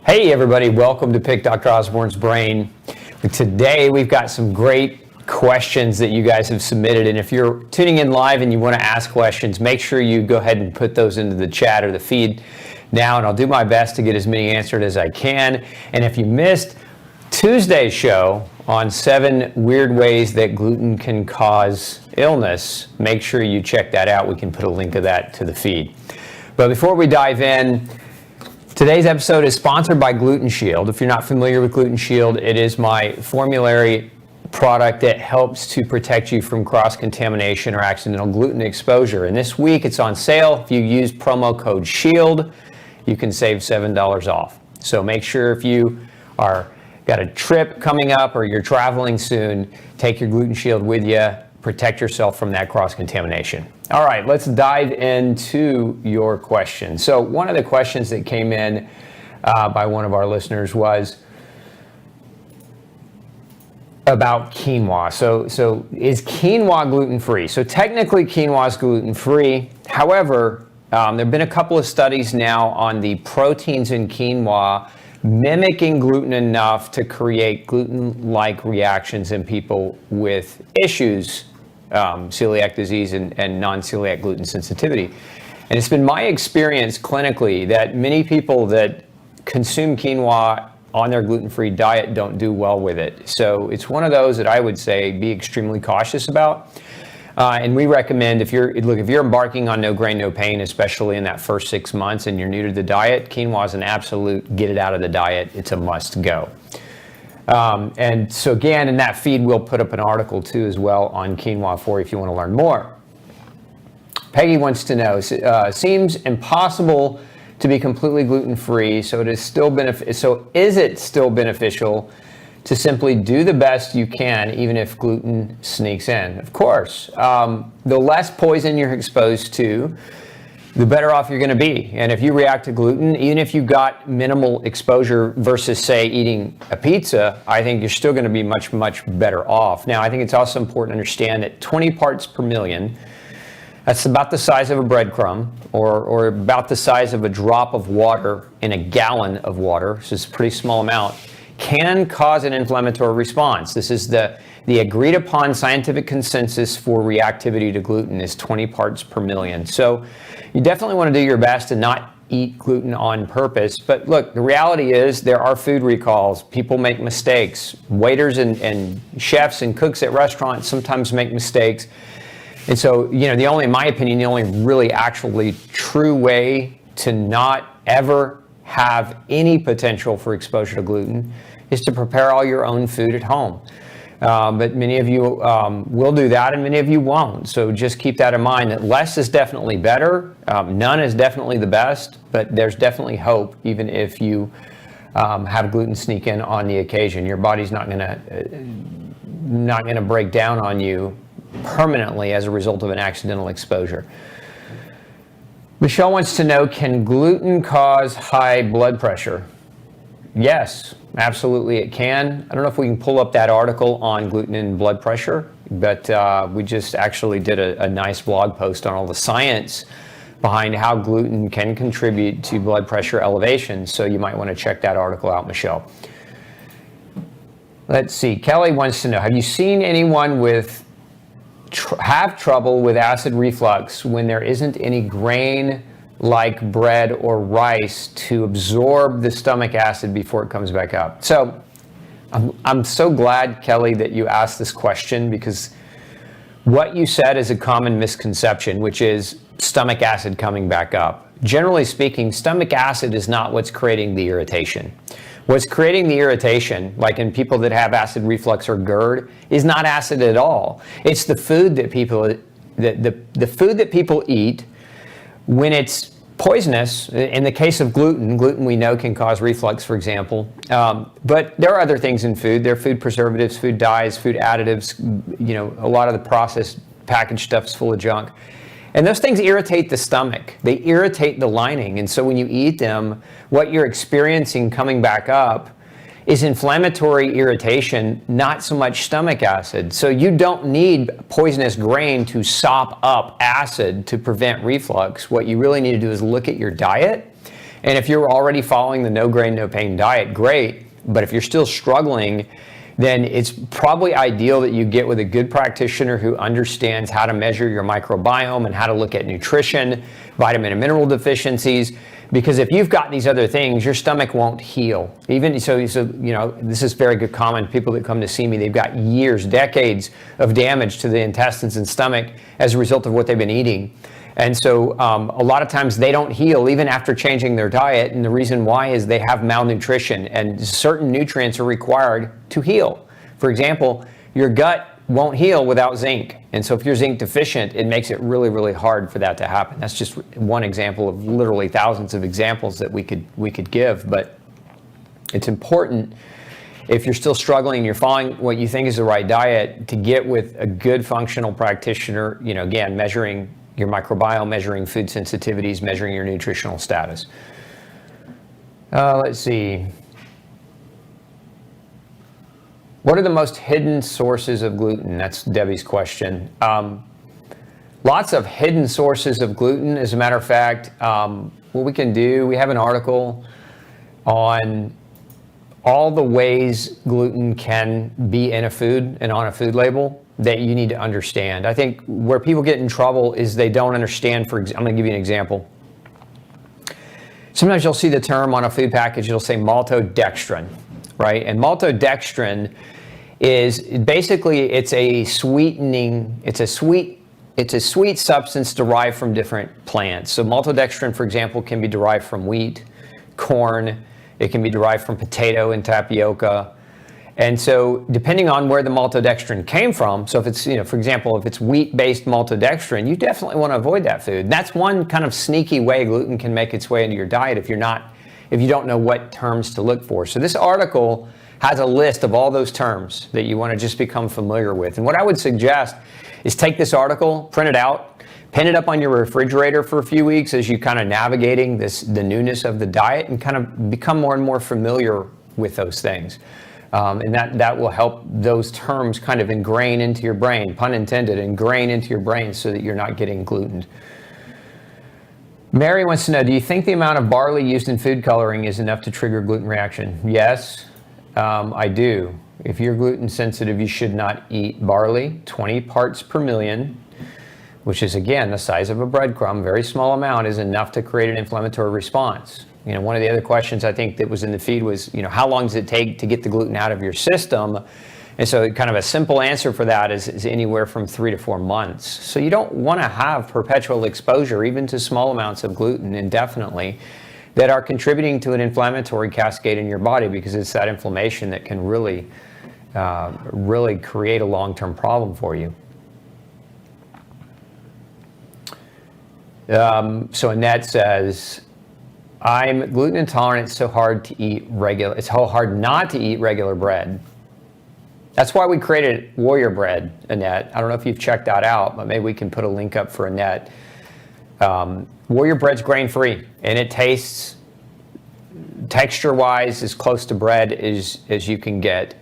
Hey everybody, welcome to Pick Dr. Osborne's Brain. Today we've got some great questions that you guys have submitted, and if you're tuning in live and you want to ask questions, make sure you go ahead and put those into the chat or the feed now, and I'll do my best to get as many answered as I can. And if you missed Tuesday's show on 7 weird ways that gluten can cause illness, make sure you check that out. We can put a link of that to the feed. But before we dive in, today's episode is sponsored by Gluten Shield. If you're not familiar with Gluten Shield, it is my formulary product that helps to protect you from cross-contamination or accidental gluten exposure. And this week it's on sale. If you use promo code SHIELD, you can save $7 off. So make sure if you got a trip coming up or you're traveling soon, take your Gluten Shield with you, protect yourself from that cross-contamination. All right, let's dive into your questions. So one of the questions that came in by one of our listeners was about quinoa. So is quinoa gluten-free? So technically quinoa is gluten-free. However, there have been a couple of studies now on the proteins in quinoa mimicking gluten enough to create gluten-like reactions in people with issues, celiac disease and non-celiac gluten sensitivity. And it's been my experience clinically that many people that consume quinoa on their gluten-free diet don't do well with it. So it's one of those that I would say be extremely cautious about. And we recommend if you're embarking on no grain, no pain, especially in that first 6 months and you're new to the diet, quinoa is an absolute get it out of the diet. It's a must go. And so again, in that feed, we'll put up an article too as well on quinoa for you if you want to learn more. Peggy wants to know, seems impossible to be completely gluten-free, so is it still beneficial to simply do the best you can even if gluten sneaks in? Of course. The less poison you're exposed to, the better off you're going to be. And if you react to gluten, even if you got minimal exposure versus, say, eating a pizza, I think you're still going to be much, much better off. Now, I think it's also important to understand that 20 parts per million, that's about the size of a breadcrumb or about the size of a drop of water in a gallon of water, so it's a pretty small amount, can cause an inflammatory response. This is the agreed upon scientific consensus for reactivity to gluten is 20 parts per million. So you definitely want to do your best to not eat gluten on purpose. But look, the reality is there are food recalls. People make mistakes. Waiters and chefs and cooks at restaurants sometimes make mistakes. And so, in my opinion, the only really actually true way to not ever have any potential for exposure to gluten is to prepare all your own food at home. But many of you will do that and many of you won't. So just keep that in mind that less is definitely better. None is definitely the best, but there's definitely hope even if you have gluten sneak in on the occasion. Your body's not gonna break down on you permanently as a result of an accidental exposure. Michelle wants to know, can gluten cause high blood pressure? Yes, absolutely it can. I don't know if we can pull up that article on gluten and blood pressure, but we just actually did a nice blog post on all the science behind how gluten can contribute to blood pressure elevation, so you might want to check that article out, Michelle. Let's see, Kelly wants to know, have you seen anyone have trouble with acid reflux when there isn't any grain like bread or rice to absorb the stomach acid before it comes back up? So I'm so glad, Kelly, that you asked this question, because what you said is a common misconception, which is stomach acid coming back up. Generally speaking, stomach acid is not what's creating the irritation. What's creating the irritation, like in people that have acid reflux or GERD, is not acid at all. It's the food that people eat when it's poisonous. In the case of gluten we know can cause reflux, for example. But there are other things in food. There are food preservatives, food dyes, food additives. A lot of the processed packaged stuff is full of junk. And those things irritate the stomach. They irritate the lining. And so when you eat them, what you're experiencing coming back up is inflammatory irritation, not so much stomach acid. So you don't need poisonous grain to sop up acid to prevent reflux. What you really need to do is look at your diet And if you're already following the no grain, no pain diet, great. But if you're still struggling, then it's probably ideal that you get with a good practitioner who understands how to measure your microbiome and how to look at nutrition, vitamin and mineral deficiencies. Because if you've got these other things, your stomach won't heal. Even so, you know, this is very good common. People that come to see me, they've got years, decades of damage to the intestines and stomach as a result of what they've been eating. And so a lot of times they don't heal even after changing their diet. And the reason why is they have malnutrition, and certain nutrients are required to heal. For example, your gut won't heal without zinc. And so if you're zinc deficient, it makes it really, really hard for that to happen. That's just one example of literally thousands of examples that we could give. But it's important, if you're still struggling, you're following what you think is the right diet, to get with a good functional practitioner, you know, again, measuring your microbiome, measuring food sensitivities, measuring your nutritional status. Let's see. What are the most hidden sources of gluten? That's Debbie's question. Lots of hidden sources of gluten. As a matter of fact, what we can do, we have an article on all the ways gluten can be in a food and on a food label that you need to understand. I think where people get in trouble is they don't understand. I'm going to give you an example. Sometimes you'll see the term on a food package, it'll say maltodextrin, right? And maltodextrin is basically, it's a sweetening, it's a sweet substance derived from different plants. So maltodextrin, for example, can be derived from wheat, corn, it can be derived from potato and tapioca. And so depending on where the maltodextrin came from, so if it's, you know, for example, if it's wheat-based maltodextrin, you definitely want to avoid that food. And that's one kind of sneaky way gluten can make its way into your diet if you don't know what terms to look for. So this article has a list of all those terms that you want to just become familiar with. And what I would suggest is take this article, print it out, pin it up on your refrigerator for a few weeks as you kind of navigating the newness of the diet, and kind of become more and more familiar with those things. And that will help those terms kind of ingrain into your brain, pun intended, ingrain into your brain so that you're not getting glutened. Mary wants to know, do you think the amount of barley used in food coloring is enough to trigger gluten reaction? Yes, I do. If you're gluten sensitive, you should not eat barley. 20 parts per million, which is, again, the size of a breadcrumb, very small amount, is enough to create an inflammatory response. You know, one of the other questions I think that was in the feed was, you know, how long does it take to get the gluten out of your system? And so kind of a simple answer for that is anywhere from 3 to 4 months. So you don't want to have perpetual exposure, even to small amounts of gluten indefinitely, that are contributing to an inflammatory cascade in your body, because it's that inflammation that can really create a long-term problem for you. So Annette says, I'm gluten intolerant. It's so hard to eat regular. It's so hard not to eat regular bread. That's why we created Warrior Bread, Annette. I don't know if you've checked that out, but maybe we can put a link up for Annette. Warrior Bread's grain-free, and it tastes, texture-wise, as close to bread as you can get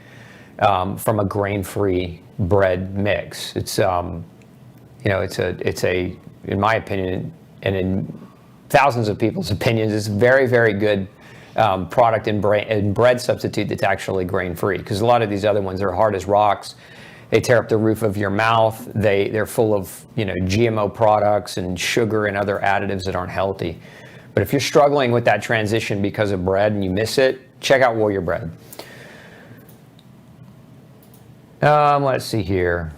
from a grain-free bread mix. It's, you know, it's a, in my opinion, and in thousands of people's opinions, it's a very, very good product and bread substitute that's actually grain-free, because a lot of these other ones are hard as rocks. They tear up the roof of your mouth. They're full of, you know, GMO products and sugar and other additives that aren't healthy. But if you're struggling with that transition because of bread and you miss it, check out Warrior Bread. Let's see here.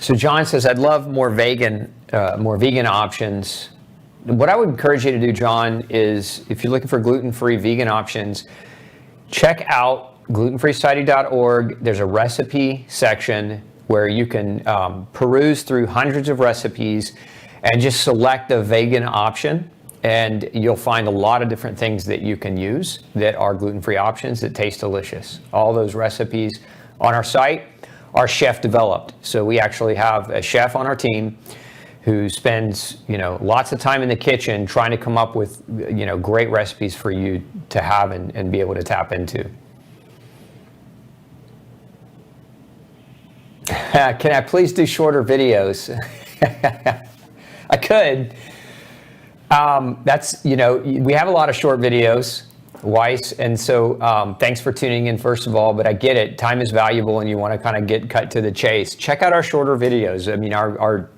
So John says, I'd love more vegan options. What I would encourage you to do, John, is if you're looking for gluten-free vegan options, check out glutenfreesociety.org. There's a recipe section where you can peruse through hundreds of recipes and just select a vegan option. And you'll find a lot of different things that you can use that are gluten-free options that taste delicious. All those recipes on our site are chef developed. So we actually have a chef on our team who spends, you know, lots of time in the kitchen trying to come up with, you know, great recipes for you to have and be able to tap into. Can I please do shorter videos? I could. That's, we have a lot of short videos, Weiss, and so thanks for tuning in, first of all, but I get it. Time is valuable and you want to kind of get cut to the chase. Check out our shorter videos. I mean, our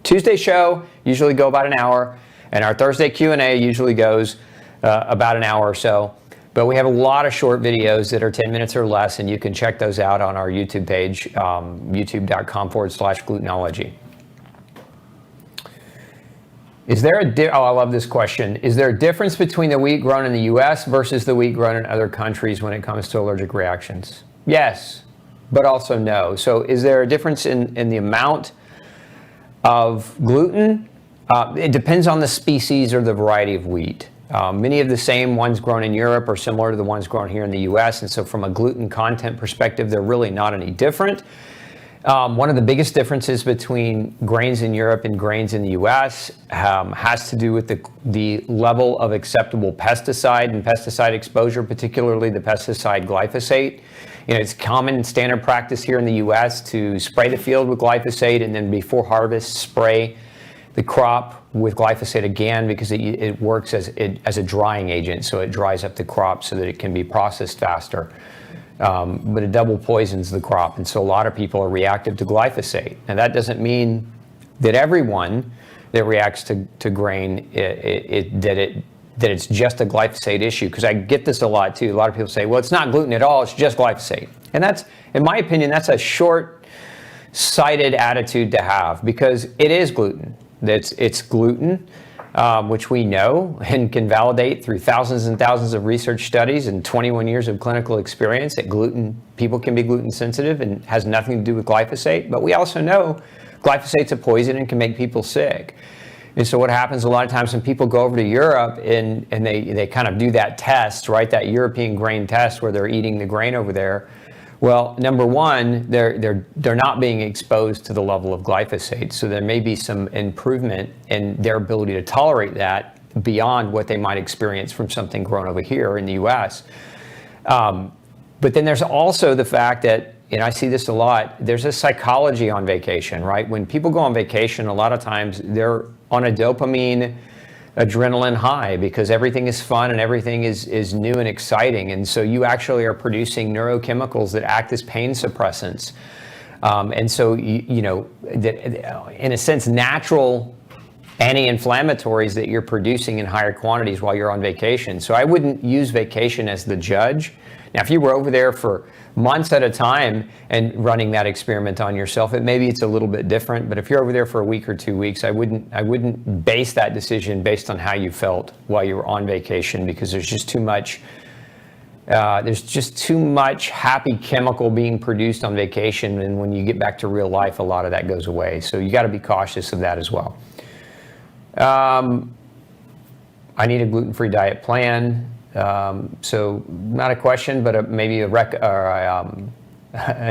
Tuesday show usually go about an hour, and our Thursday Q&A usually goes about an hour or so. But we have a lot of short videos that are 10 minutes or less, and you can check those out on our YouTube page, youtube.com/glutenology. Is there I love this question. Is there a difference between the wheat grown in the US versus the wheat grown in other countries when it comes to allergic reactions? Yes, but also no. So is there a difference in the amount of gluten? It depends on the species or the variety of wheat. Many of the same ones grown in Europe are similar to the ones grown here in the US, and so from a gluten content perspective, they're really not any different. One of the biggest differences between grains in Europe and grains in the US has to do with the level of acceptable pesticide and pesticide exposure, particularly the pesticide glyphosate. It's common standard practice here in the US to spray the field with glyphosate and then before harvest spray the crop with glyphosate again, because it works as a drying agent, so it dries up the crop so that it can be processed faster. But it double poisons the crop, and so a lot of people are reactive to glyphosate. And that doesn't mean that everyone that reacts to grain, that it's just a glyphosate issue, because I get this a lot too. A lot of people say, well, it's not gluten at all, it's just glyphosate. And that's, in my opinion, that's a short-sighted attitude to have, because it is gluten. It's gluten, which we know and can validate through thousands and thousands of research studies and 21 years of clinical experience that people can be gluten sensitive and has nothing to do with glyphosate. But we also know glyphosate's a poison and can make people sick. And so what happens a lot of times when people go over to Europe and they kind of do that test, right, that European grain test where they're eating the grain over there, well, number one, they're not being exposed to the level of glyphosate, so there may be some improvement in their ability to tolerate that beyond what they might experience from something grown over here in the U.S. But then there's also the fact that, and I see this a lot, there's a psychology on vacation, right? When people go on vacation, a lot of times they're on a dopamine, adrenaline high because everything is fun and everything is new and exciting, and so you actually are producing neurochemicals that act as pain suppressants, and so that in a sense natural anti-inflammatories that you're producing in higher quantities while you're on vacation. So I wouldn't use vacation as the judge. Now, if you were over there for months at a time and running that experiment on yourself, maybe it's a little bit different. But if you're over there for a week or 2 weeks, I wouldn't base that decision based on how you felt while you were on vacation, because there's just too much happy chemical being produced on vacation, and when you get back to real life, a lot of that goes away. So you got to be cautious of that as well. I need a gluten-free diet plan. So not a question, but maybe a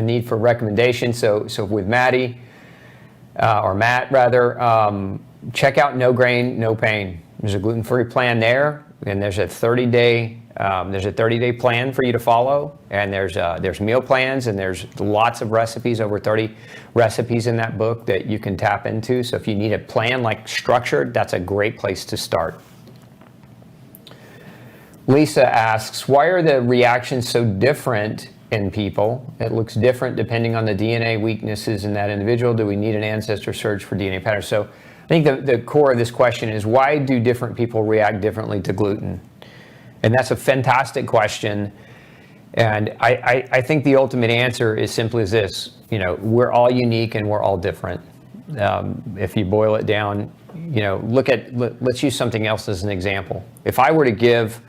need for recommendation. So with Maddie, or Matt rather, check out No Grain, No Pain. There's a gluten-free plan there, and there's a 30-day plan for you to follow, and there's meal plans, and there's lots of recipes, over 30 recipes in that book that you can tap into. So if you need a plan like structured, that's a great place to start. Lisa asks, why are the reactions so different in people? It looks different depending on the DNA weaknesses in that individual. Do we need an ancestor search for DNA patterns? So I think the core of this question is, why do different people react differently to gluten? And that's a fantastic question. And I think the ultimate answer is simply as this: we're all unique and we're all different. If you boil it down, let's use something else as an example. If I were to give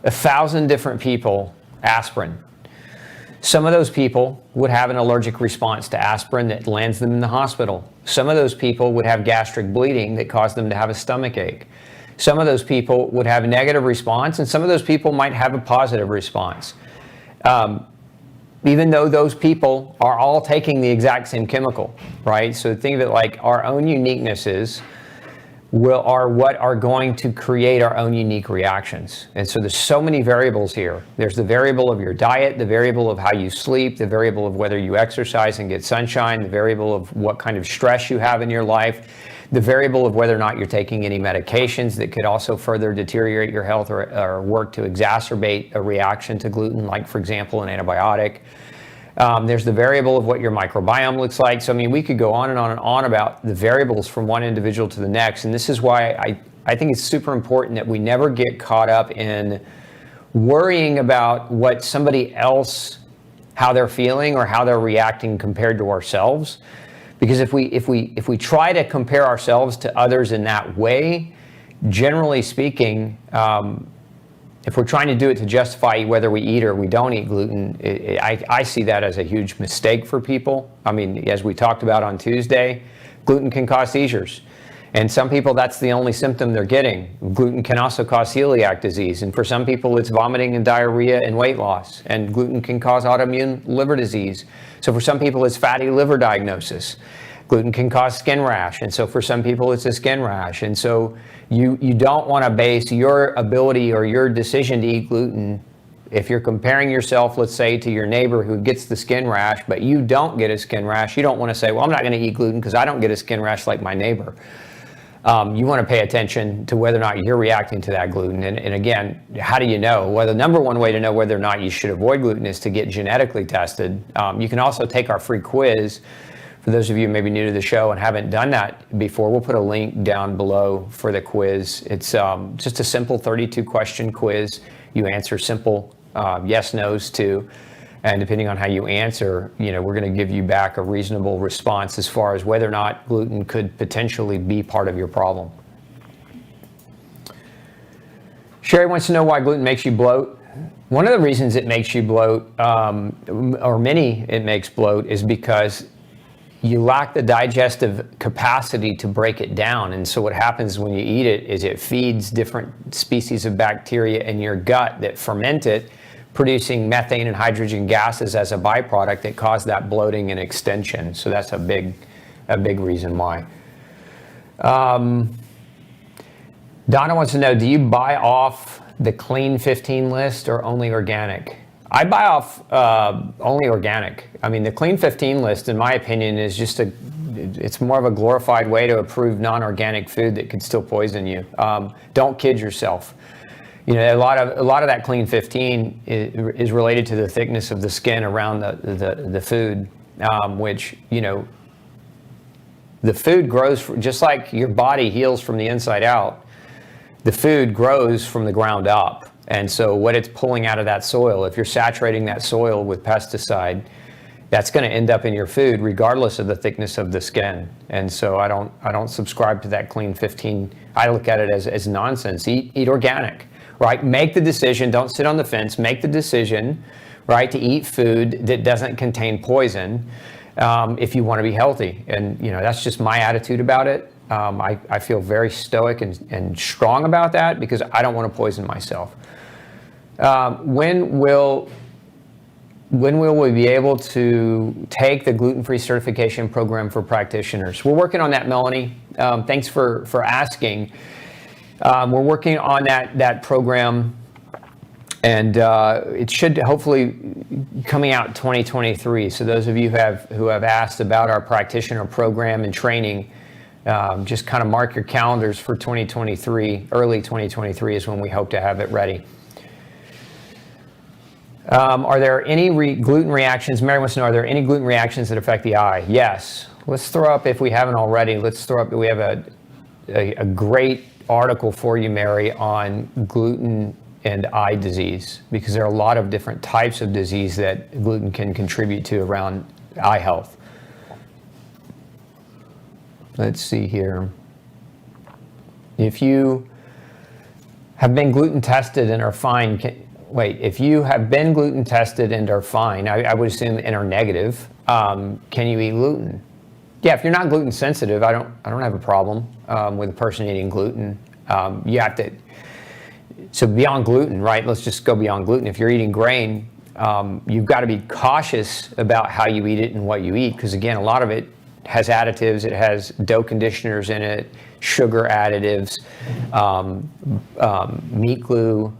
1,000 different people aspirin, some of those people would have an allergic response to aspirin that lands them in the hospital. Some of those people would have gastric bleeding that caused them to have a stomach ache. Some of those people would have a negative response, and some of those people might have a positive response. Even though those people are all taking the exact same chemical, right? So think of it like our own uniquenesses are what are going to create our own unique reactions. And so there's so many variables here. There's the variable of your diet, the variable of how you sleep, the variable of whether you exercise and get sunshine, the variable of what kind of stress you have in your life, the variable of whether or not you're taking any medications that could also further deteriorate your health or work to exacerbate a reaction to gluten, like, for example, an antibiotic. There's the variable of what your microbiome looks like. So, I mean, we could go on and on and on about the variables from one individual to the next. And this is why I think it's super important that we never get caught up in worrying about what somebody else, how they're feeling or how they're reacting compared to ourselves. Because if we try to compare ourselves to others in that way, generally speaking, if we're trying to do it to justify whether we eat or we don't eat gluten, I see that as a huge mistake for people. I mean, as we talked about on Tuesday, gluten can cause seizures. And some people, that's the only symptom they're getting. Gluten can also cause celiac disease. And for some people, it's vomiting and diarrhea and weight loss. And gluten can cause autoimmune liver disease. So for some people, it's fatty liver diagnosis. Gluten can cause skin rash. And so for some people, it's a skin rash. And so you don't want to base your ability or your decision to eat gluten, if you're comparing yourself, let's say, to your neighbor who gets the skin rash, but you don't get a skin rash. You don't want to say, well, I'm not going to eat gluten because I don't get a skin rash like my neighbor. You want to pay attention to whether or not you're reacting to that gluten. And again, how do you know? Well, the number one way to know whether or not you should avoid gluten is to get genetically tested. You can also take our free quiz. For those of you maybe new to the show and haven't done that before, we'll put a link down below for the quiz. It's just a simple 32-question quiz. You answer simple yes, no's to. And depending on how you answer, we're going to give you back a reasonable response as far as whether or not gluten could potentially be part of your problem. Sherry wants to know why gluten makes you bloat. One of the reasons it makes you bloat, or many it makes bloat, is because you lack the digestive capacity to break it down. And so what happens when you eat it is it feeds different species of bacteria in your gut that ferment it, producing methane and hydrogen gases as a byproduct that cause that bloating and extension. So that's a big reason why. Donna wants to know, do you buy off the Clean 15 list or only organic? I buy off only organic. I mean, the Clean 15 list, in my opinion, is just it's more of a glorified way to approve non-organic food that could still poison you. Don't kid yourself. A lot of that Clean 15 is related to the thickness of the skin around the food, which, the food grows, just like your body heals from the inside out, the food grows from the ground up. And so what it's pulling out of that soil, if you're saturating that soil with pesticide, that's going to end up in your food regardless of the thickness of the skin. And so I don't subscribe to that Clean 15. I look at it as nonsense. Eat organic, right? Make the decision. Don't sit on the fence. Make the decision, right, to eat food that doesn't contain poison if you want to be healthy. And that's just my attitude about it. I feel very stoic and strong about that because I don't want to poison myself. When will we be able to take the gluten-free certification program for practitioners? We're working on that, Melanie. Thanks for asking. We're working on that program, and it should hopefully coming out 2023. So those of you who have asked about our practitioner program and training, just kind of mark your calendars for 2023. Early 2023 is when we hope to have it ready. Are there any gluten reactions? Mary wants to know, are there any gluten reactions that affect the eye? Yes. Let's throw up, if we haven't already, we have a great article for you, Mary, on gluten and eye disease, because there are a lot of different types of disease that gluten can contribute to around eye health. Let's see here. If you have been gluten tested and are fine, if you have been gluten tested and are fine, I would assume, and are negative, can you eat gluten? Yeah, if you're not gluten sensitive, I don't have a problem with a person eating gluten. You have to, so beyond gluten, right? Let's just go beyond gluten. If you're eating grain, you've got to be cautious about how you eat it and what you eat, because again, a lot of it has additives. It has dough conditioners in it, sugar additives, meat glue.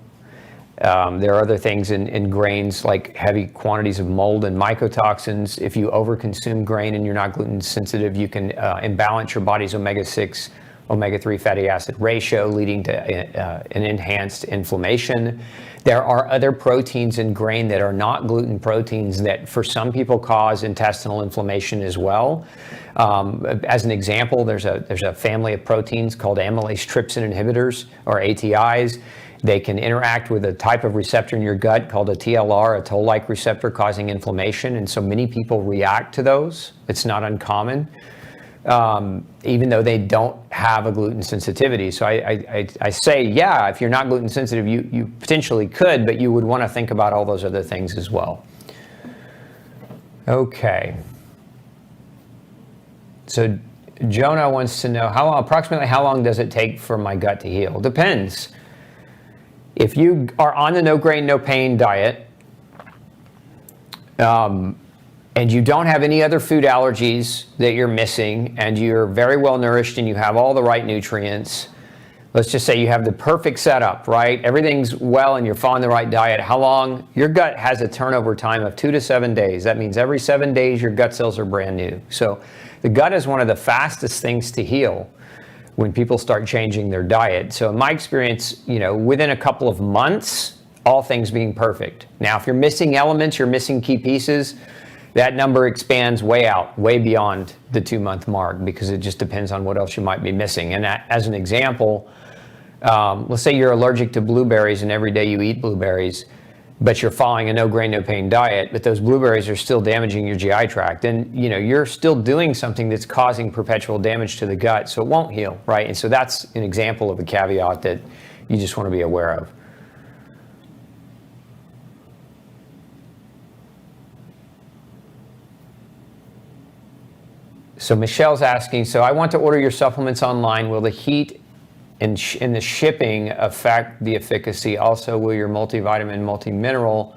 There are other things in grains like heavy quantities of mold and mycotoxins. If you overconsume grain and you're not gluten sensitive, you can imbalance your body's omega-6, omega-3 fatty acid ratio, leading to an enhanced inflammation. There are other proteins in grain that are not gluten proteins that for some people cause intestinal inflammation as well. As an example, there's a family of proteins called amylase trypsin inhibitors, or ATIs. They can interact with a type of receptor in your gut called a TLR, a toll-like receptor, causing inflammation, and so many people react to those. It's not uncommon, even though they don't have a gluten sensitivity. So I say, yeah, if you're not gluten sensitive, you potentially could, but you would want to think about all those other things as well. Okay. So Jonah wants to know, approximately how long does it take for my gut to heal? Depends. If you are on the no grain, no pain diet, and you don't have any other food allergies that you're missing, and you're very well nourished and you have all the right nutrients, let's just say you have the perfect setup, right? Everything's well and you're following the right diet. How long? Your gut has a turnover time of 2 to 7 days. That means every 7 days your gut cells are brand new. So the gut is one of the fastest things to heal when people start changing their diet. So in my experience, within a couple of months, all things being perfect. Now, if you're missing elements, you're missing key pieces, that number expands way beyond the 2-month mark, because it just depends on what else you might be missing. And as an example, let's say you're allergic to blueberries and every day you eat blueberries, but you're following a no grain, no pain diet, but those blueberries are still damaging your GI tract, then you're still doing something that's causing perpetual damage to the gut, so it won't heal, right? And so that's an example of a caveat that you just want to be aware of. So Michelle's asking, so I want to order your supplements online. Will the heat in the shipping affect the efficacy? Also, will your multivitamin, multimineral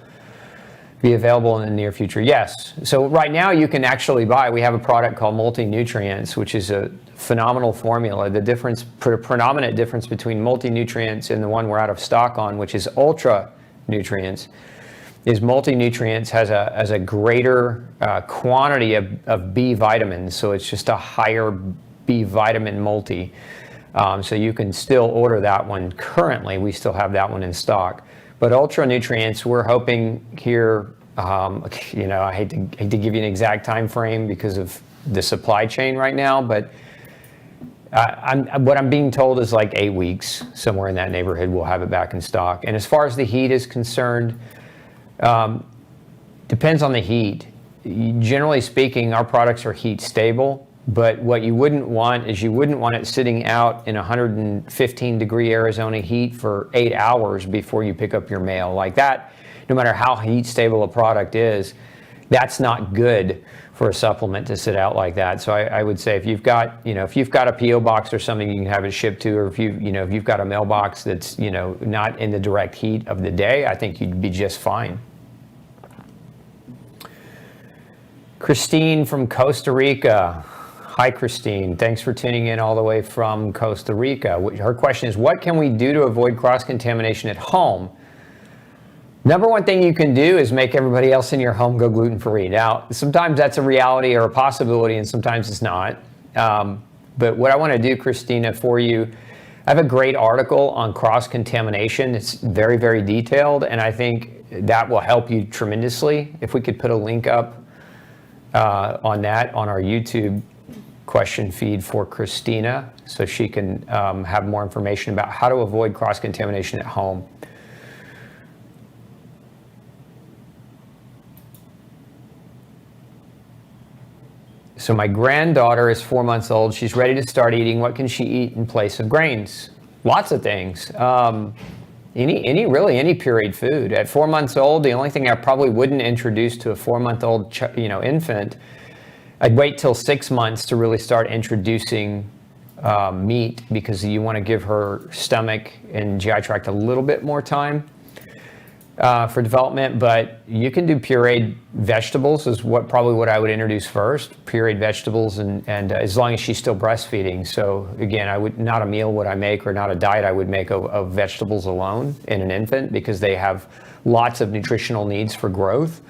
be available in the near future? Yes. So right now you can actually buy, we have a product called Multi-Nutrients, which is a phenomenal formula. The predominant difference between Multi-Nutrients and the one we're out of stock on, which is Ultra Nutrients, is Multi-Nutrients has a greater quantity of B vitamins. So it's just a higher B vitamin multi. So you can still order that one. Currently, we still have that one in stock. But Ultra Nutrients, we're hoping here, I hate to give you an exact time frame because of the supply chain right now, but what I'm being told is like 8 weeks, somewhere in that neighborhood, we'll have it back in stock. And as far as the heat is concerned, depends on the heat. Generally speaking, our products are heat stable. But what you wouldn't want is it sitting out in 115 degree Arizona heat for 8 hours before you pick up your mail. Like that, no matter how heat stable a product is, that's not good for a supplement to sit out like that. So I would say if you've got a PO box or something you can have it shipped to, or if you've got a mailbox that's not in the direct heat of the day, I think you'd be just fine. Christine from Costa Rica. Hi, Christine. Thanks for tuning in all the way from Costa Rica. Her question is, what can we do to avoid cross-contamination at home? Number one thing you can do is make everybody else in your home go gluten-free. Now, sometimes that's a reality or a possibility, and sometimes it's not. But what I want to do, Christina, for you, I have a great article on cross-contamination. It's very, very detailed, and I think that will help you tremendously. If we could put a link up on that on our YouTube question feed for Christina, so she can have more information about how to avoid cross-contamination at home. So my granddaughter is 4 months old. She's ready to start eating. What can she eat in place of grains? Lots of things. Any pureed food. At 4 months old, the only thing I probably wouldn't introduce to a 4-month-old infant, I'd wait till 6 months to really start introducing meat, because you want to give her stomach and GI tract a little bit more time. for development, but you can do pureed vegetables is probably what I would introduce first. Pureed vegetables, and as long as she's still breastfeeding. So again, not a meal would I make, or not a diet I would make of vegetables alone in an infant, because they have lots of nutritional needs for growth.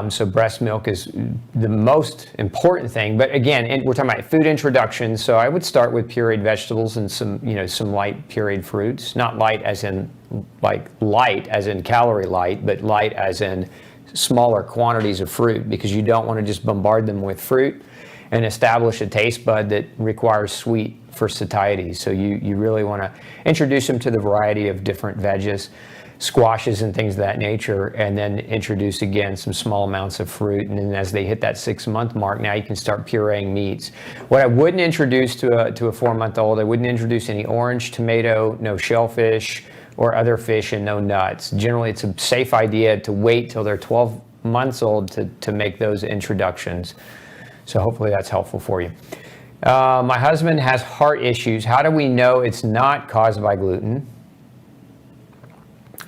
So breast milk is the most important thing. But again, we're talking about food introduction. So I would start with pureed vegetables and some light pureed fruits. Not light as in light as in calorie light, but light as in smaller quantities of fruit, because you don't want to just bombard them with fruit and establish a taste bud that requires sweet for satiety. So you really want to introduce them to the variety of different veggies, squashes and things of that nature, and then introduce again some small amounts of fruit. And then as they hit that 6-month mark, now you can start pureeing meats. What I wouldn't introduce to a 4-month-old, I wouldn't introduce any orange, tomato, no shellfish or other fish, and no nuts. Generally, it's a safe idea to wait till they're 12 months old to make those introductions. So hopefully that's helpful for you. My husband has heart issues. How do we know it's not caused by gluten?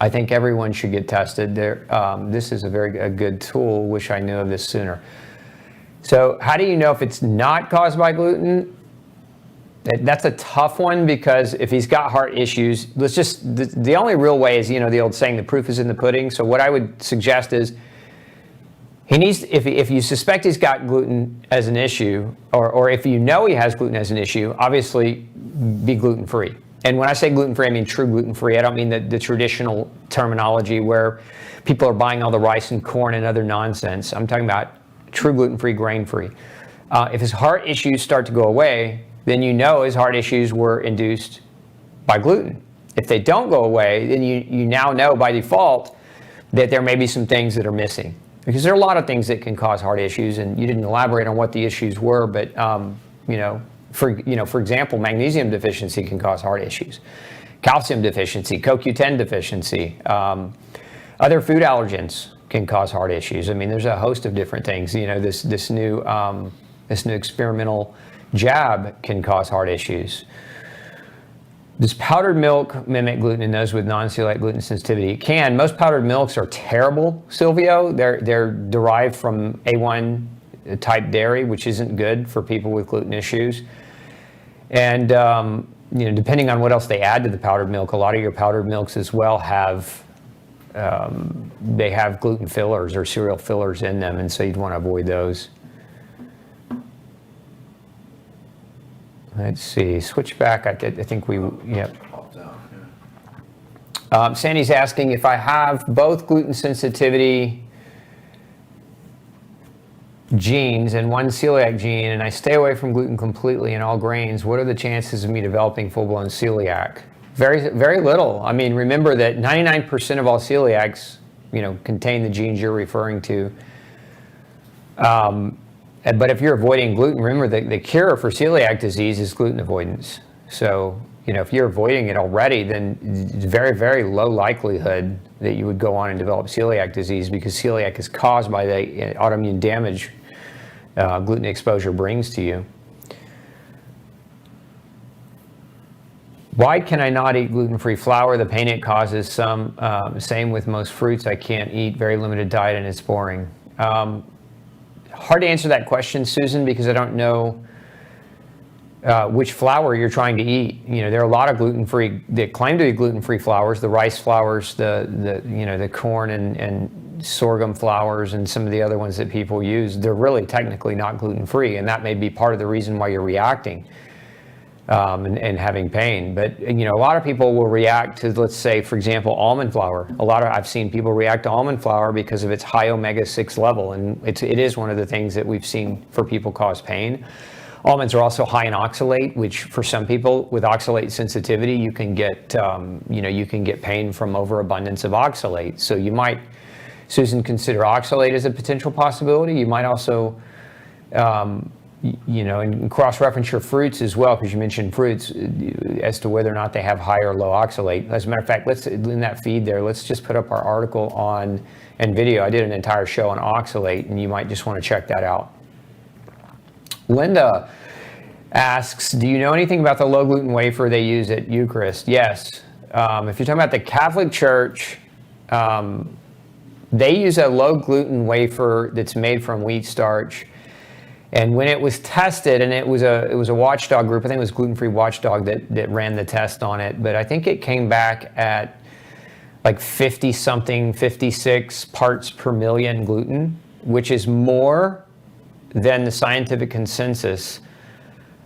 I think everyone should get tested. This is a good tool. Wish I knew of this sooner. So how do you know if it's not caused by gluten? That's a tough one, because if he's got heart issues, the only real way is, the old saying, the proof is in the pudding. So what I would suggest is, he needs, if you suspect he's got gluten as an issue, or if you know he has gluten as an issue, obviously be gluten-free. And when I say gluten-free, I mean true gluten-free. I don't mean the traditional terminology where people are buying all the rice and corn and other nonsense. I'm talking about true gluten-free, grain-free. If his heart issues start to go away, then you know his heart issues were induced by gluten. If they don't go away, then you now know by default that there may be some things that are missing. Because there are a lot of things that can cause heart issues, and you didn't elaborate on what the issues were, but for example, magnesium deficiency can cause heart issues. Calcium deficiency, CoQ10 deficiency, other food allergens can cause heart issues. I mean, there's a host of different things. This new experimental jab can cause heart issues. Does powdered milk mimic gluten in those with non-celiac gluten sensitivity? It can. Most powdered milks are terrible, Silvio. They're derived from A1 type dairy, which isn't good for people with gluten issues. And depending on what else they add to the powdered milk, a lot of your powdered milks as well have gluten fillers or cereal fillers in them, and so you'd want to avoid those. Let's see, switch back. I think yep. Sandy's asking if I have both gluten sensitivity genes and one celiac gene, and I stay away from gluten completely in all grains, what are the chances of me developing full-blown celiac? Very, very little. I mean, remember that 99% of all celiacs, contain the genes you're referring to. But if you're avoiding gluten, remember the cure for celiac disease is gluten avoidance. So, if you're avoiding it already, then it's very, very low likelihood that you would go on and develop celiac disease, because celiac is caused by the autoimmune damage gluten exposure brings to you. Why can I not eat gluten-free flour? The pain it causes. Same with most fruits I can't eat. Very limited diet, and it's boring. Hard to answer that question, Susan, because I don't know which flour you're trying to eat. There are a lot of gluten-free that claim to be gluten-free flours, the rice flours, the corn and sorghum flours, and some of the other ones that people use. They're really technically not gluten-free, and that may be part of the reason why you're reacting and having pain. But a lot of people will react to, let's say, for example, almond flour. I've seen people react to almond flour because of its high omega-6 level, and it is one of the things that we've seen for people cause pain. Almonds are also high in oxalate, which for some people with oxalate sensitivity, you can get pain from overabundance of oxalate. So you might, Susan, consider oxalate as a potential possibility. You might also and cross-reference your fruits as well, because you mentioned fruits, as to whether or not they have high or low oxalate. As a matter of fact, in that feed there, let's just put up our article and video. I did an entire show on oxalate, and you might just want to check that out. Linda asks, do you know anything about the low-gluten wafer they use at Eucharist? Yes. If you're talking about the Catholic Church, They use a low gluten wafer that's made from wheat starch. And when it was tested, and it was a watchdog group, I think it was Gluten-free Watchdog that ran the test on it, but I think it came back at like 50-something, 56 parts per million gluten, which is more than the scientific consensus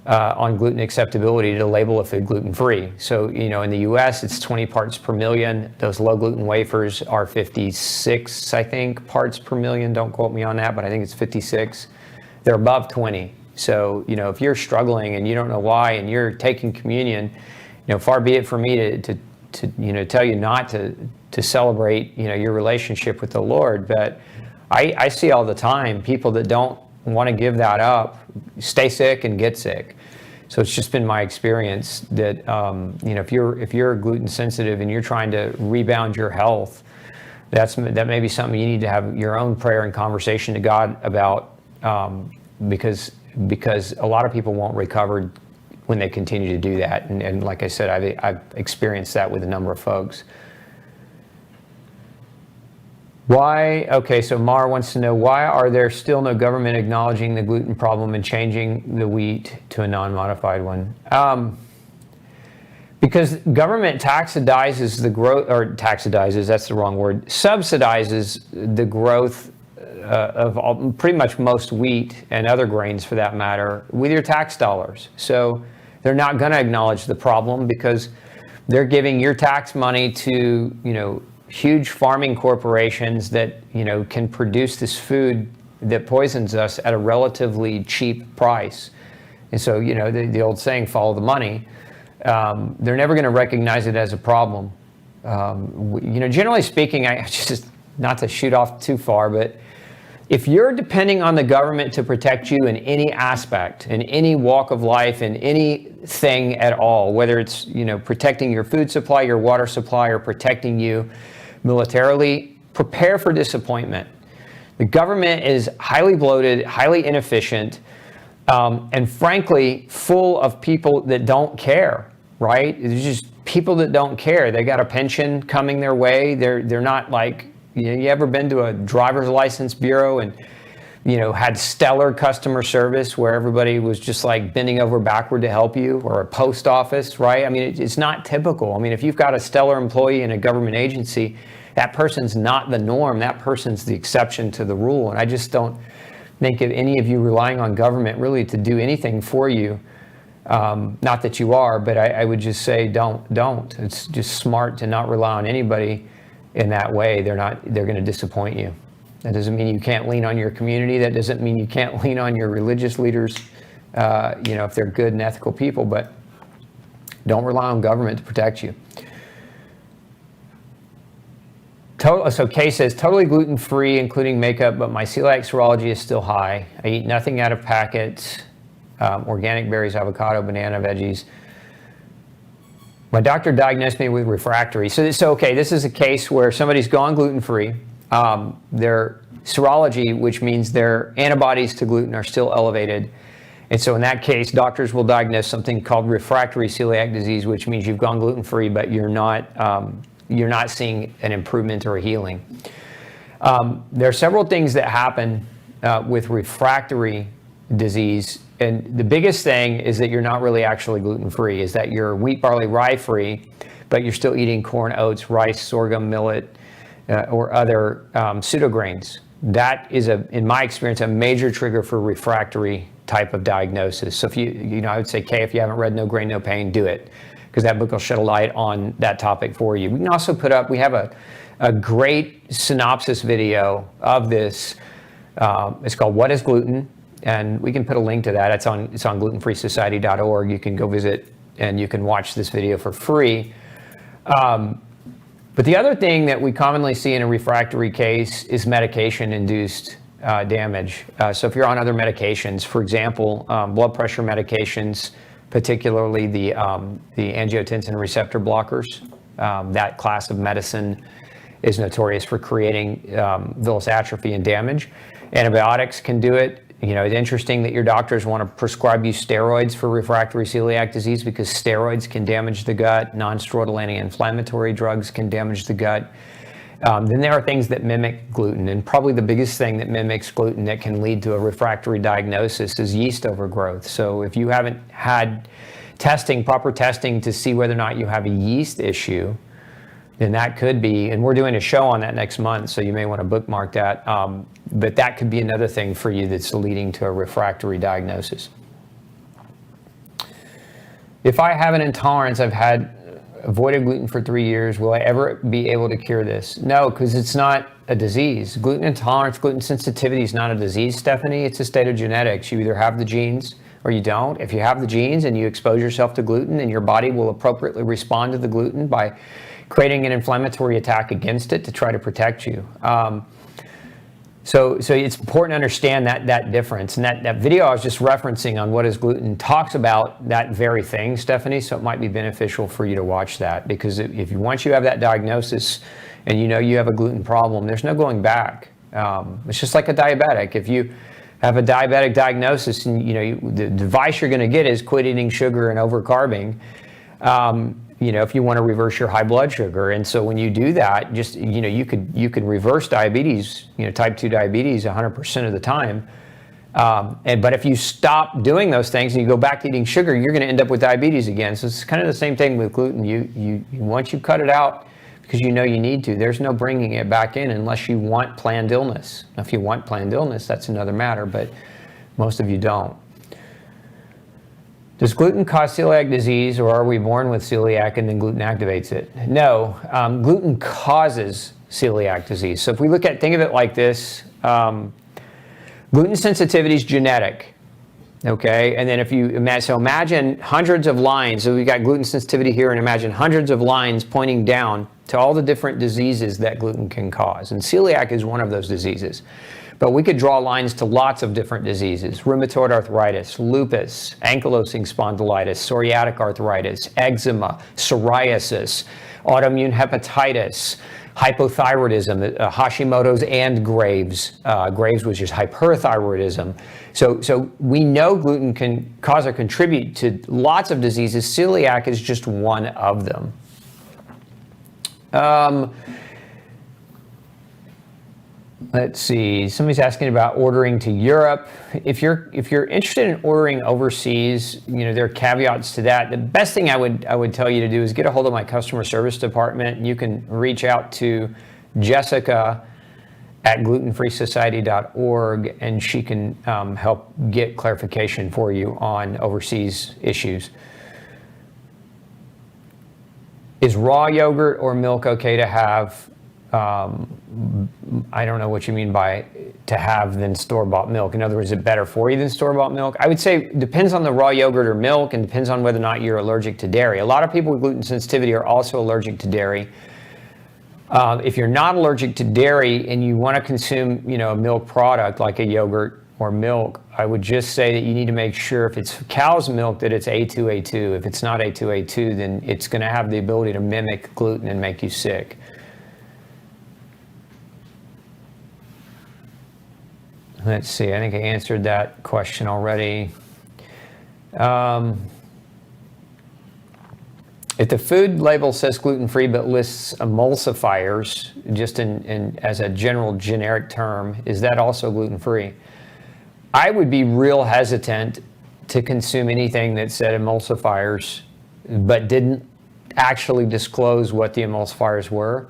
on gluten acceptability to label a food gluten-free. So, in the US, it's 20 parts per million. Those low gluten wafers are 56, I think, parts per million. Don't quote me on that, but I think it's 56. They're above 20. So, if you're struggling and you don't know why and you're taking communion, far be it for me to tell you not to celebrate, your relationship with the Lord. But I see all the time people that don't want to give that up, stay sick and get sick. So it's just been my experience that, if you're gluten sensitive and you're trying to rebound your health, that may be something you need to have your own prayer and conversation to God about, because a lot of people won't recover when they continue to do that. And like I said, I've experienced that with a number of folks. Why? Okay, so Mar wants to know, why are there still no government acknowledging the gluten problem and changing the wheat to a non-modified one? Because government taxidizes the growth, or taxidizes, that's the wrong word, subsidizes the growth of pretty much most wheat and other grains for that matter with your tax dollars. So they're not going to acknowledge the problem because they're giving your tax money to, huge farming corporations that, can produce this food that poisons us at a relatively cheap price. And so, the old saying, follow the money. They're never going to recognize it as a problem. Generally speaking, I just, not to shoot off too far, but if you're depending on the government to protect you in any aspect, in any walk of life, in anything at all, whether it's, protecting your food supply, your water supply, or protecting you militarily, prepare for disappointment. The government is highly bloated, highly inefficient, and frankly, full of people that don't care, right? There's just people that don't care. They got a pension coming their way. They're not like, you ever been to a driver's license bureau and, had stellar customer service where everybody was just like bending over backward to help you, or a post office, right? I mean, it's not typical. I mean, if you've got a stellar employee in a government agency, that person's not the norm. That person's the exception to the rule. And I just don't think of any of you relying on government really to do anything for you. Not that you are, but I would just say don't. It's just smart to not rely on anybody in that way. They're going to disappoint you. That doesn't mean you can't lean on your community. That doesn't mean you can't lean on your religious leaders, if they're good and ethical people, but don't rely on government to protect you. So Kay says, totally gluten-free, including makeup, but my celiac serology is still high. I eat nothing out of packets, organic berries, avocado, banana, veggies. My doctor diagnosed me with refractory. So okay, this is a case where somebody's gone gluten-free. Their serology, which means their antibodies to gluten, are still elevated. And so in that case, doctors will diagnose something called refractory celiac disease, which means you've gone gluten-free, but you're not seeing an improvement or a healing. There are several things that happen with refractory disease. And the biggest thing is that you're not really actually gluten-free, is that you're wheat, barley, rye-free, but you're still eating corn, oats, rice, sorghum, millet, or other pseudograins. That is, in my experience, a major trigger for refractory type of diagnosis. So if I would say, Kay, if you haven't read No Grain, No Pain, do it, because that book will shed a light on that topic for you. We can also we have a great synopsis video of this. It's called What is Gluten? And we can put a link to that. It's on glutenfreesociety.org. You can go visit and you can watch this video for free. But the other thing that we commonly see in a refractory case is medication-induced damage. So if you're on other medications, for example, blood pressure medications, particularly the angiotensin receptor blockers, that class of medicine is notorious for creating villous atrophy and damage. Antibiotics can do it. It's interesting that your doctors want to prescribe you steroids for refractory celiac disease because steroids can damage the gut. Non-steroidal anti-inflammatory drugs can damage the gut. Then there are things that mimic gluten, and probably the biggest thing that mimics gluten that can lead to a refractory diagnosis is yeast overgrowth. So if you haven't had proper testing to see whether or not you have a yeast issue, then that could be, and we're doing a show on that next month, so you may want to bookmark that, but that could be another thing for you that's leading to a refractory diagnosis. If I have an intolerance, I've avoided gluten for 3 years, will I ever be able to cure this? No, because it's not a disease. Gluten intolerance, gluten sensitivity is not a disease, Stephanie. It's a state of genetics. You either have the genes or you don't. If you have the genes and you expose yourself to gluten, then your body will appropriately respond to the gluten by creating an inflammatory attack against it to try to protect you. So it's important to understand that difference. And that video I was just referencing on what is gluten talks about that very thing, Stephanie, so it might be beneficial for you to watch that, because once you have that diagnosis and you know you have a gluten problem, there's no going back. It's just like a diabetic. If you have a diabetic diagnosis and the advice you're going to get is quit eating sugar and overcarbing, if you want to reverse your high blood sugar. And so when you do that, just, you could reverse diabetes, type 2 diabetes 100% of the time. But if you stop doing those things and you go back to eating sugar, you're going to end up with diabetes again. So it's kind of the same thing with gluten. Once you cut it out because you know you need to, there's no bringing it back in unless you want planned illness. Now, if you want planned illness, that's another matter, but most of you don't. Does gluten cause celiac disease, or are we born with celiac and then gluten activates it? No, gluten causes celiac disease. So if we think of it like this, gluten sensitivity is genetic, okay? And then if you imagine hundreds of lines, so we've got gluten sensitivity here, and imagine hundreds of lines pointing down to all the different diseases that gluten can cause. And celiac is one of those diseases. But we could draw lines to lots of different diseases: rheumatoid arthritis, lupus, ankylosing spondylitis, psoriatic arthritis, eczema, psoriasis, autoimmune hepatitis, hypothyroidism, Hashimoto's and Graves'. Graves' was just hyperthyroidism. So we know gluten can cause or contribute to lots of diseases. Celiac is just one of them. Let's see, somebody's asking about ordering to Europe. If you're interested in ordering overseas, there are caveats to that. The best thing I would tell you to do is get a hold of my customer service department. You can reach out to Jessica at glutenfreesociety.org, and she can help get clarification for you on overseas issues. Is raw yogurt or milk okay to have? I don't know what you mean by to have than store-bought milk. In other words, is it better for you than store-bought milk? I would say it depends on the raw yogurt or milk, and depends on whether or not you're allergic to dairy. A lot of people with gluten sensitivity are also allergic to dairy. If you're not allergic to dairy and you want to consume, a milk product like a yogurt or milk, I would just say that you need to make sure if it's cow's milk that it's A2A2. If it's not A2A2, then it's going to have the ability to mimic gluten and make you sick. Let's see, I think I answered that question already. If the food label says gluten-free but lists emulsifiers, just as a generic term, is that also gluten-free? I would be real hesitant to consume anything that said emulsifiers but didn't actually disclose what the emulsifiers were.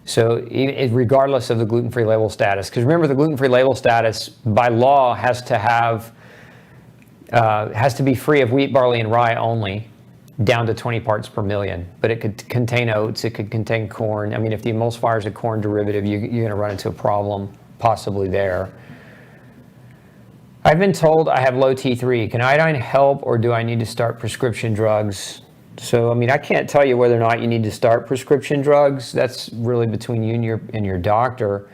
So regardless of the gluten-free label status, because remember, the gluten-free label status by law has to be free of wheat, barley, and rye only, down to 20 parts per million. But it could contain oats, it could contain corn. I mean, if the emulsifier is a corn derivative, you're going to run into a problem possibly there. I've been told I have low T3. Can iodine help, or do I need to start prescription drugs? So, I can't tell you whether or not you need to start prescription drugs. That's really between you and your doctor.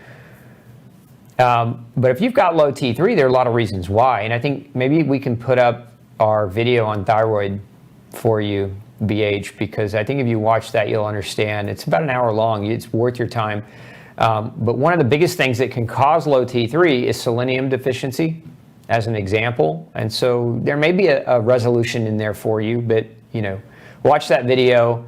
But if you've got low T3, there are a lot of reasons why. And I think maybe we can put up our video on thyroid for you, BH, because I think if you watch that, you'll understand. It's about an hour long. It's worth your time. But one of the biggest things that can cause low T3 is selenium deficiency, as an example. And so there may be a resolution in there for you, but, watch that video.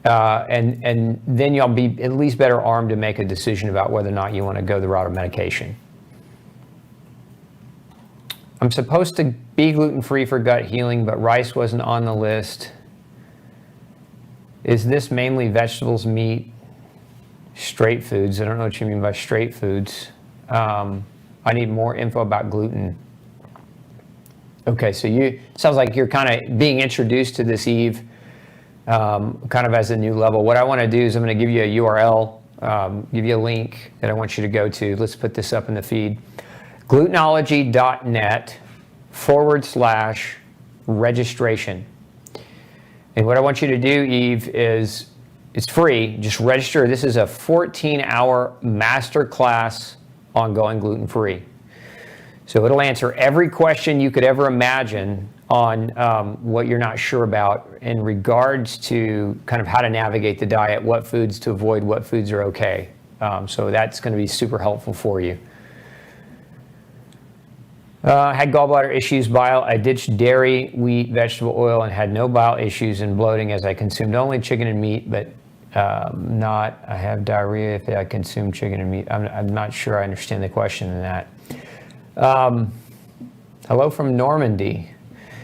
and then you'll be at least better armed to make a decision about whether or not you want to go the route of medication. I'm supposed to be gluten-free for gut healing, but rice wasn't on the list. Is this mainly vegetables, meat, straight foods? I don't know what you mean by straight foods. I need more info about gluten. Okay, so sounds like you're kind of being introduced to this, Eve, kind of as a new level. What I want to do is I'm going to give you a URL, give you a link that I want you to go to. Let's put this up in the feed. Glutenology.net/registration. And what I want you to do, Eve, is it's free. Just register. This is a 14-hour masterclass on going gluten-free. So it'll answer every question you could ever imagine on what you're not sure about in regards to kind of how to navigate the diet, what foods to avoid, what foods are okay. So that's going to be super helpful for you. Had gallbladder issues, bile. I ditched dairy, wheat, vegetable oil, and had no bile issues and bloating as I consumed only chicken and meat, but I have diarrhea if I consume chicken and meat. I'm not sure I understand the question in that. Hello from Normandy.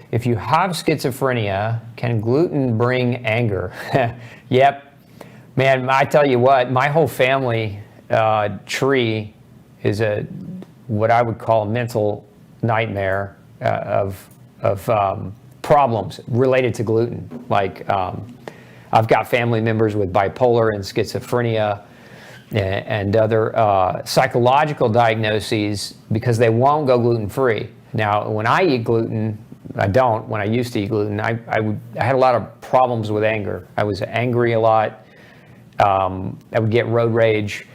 If you have schizophrenia, can gluten bring anger? Yep. Man, I tell you what, my whole family tree is what I would call a mental nightmare of problems related to gluten. Like I've got family members with bipolar and schizophrenia and other psychological diagnoses because they won't go gluten-free. Now, when I eat gluten, I don't. When I used to eat gluten, I had a lot of problems with anger. I was angry a lot. I would get road rage.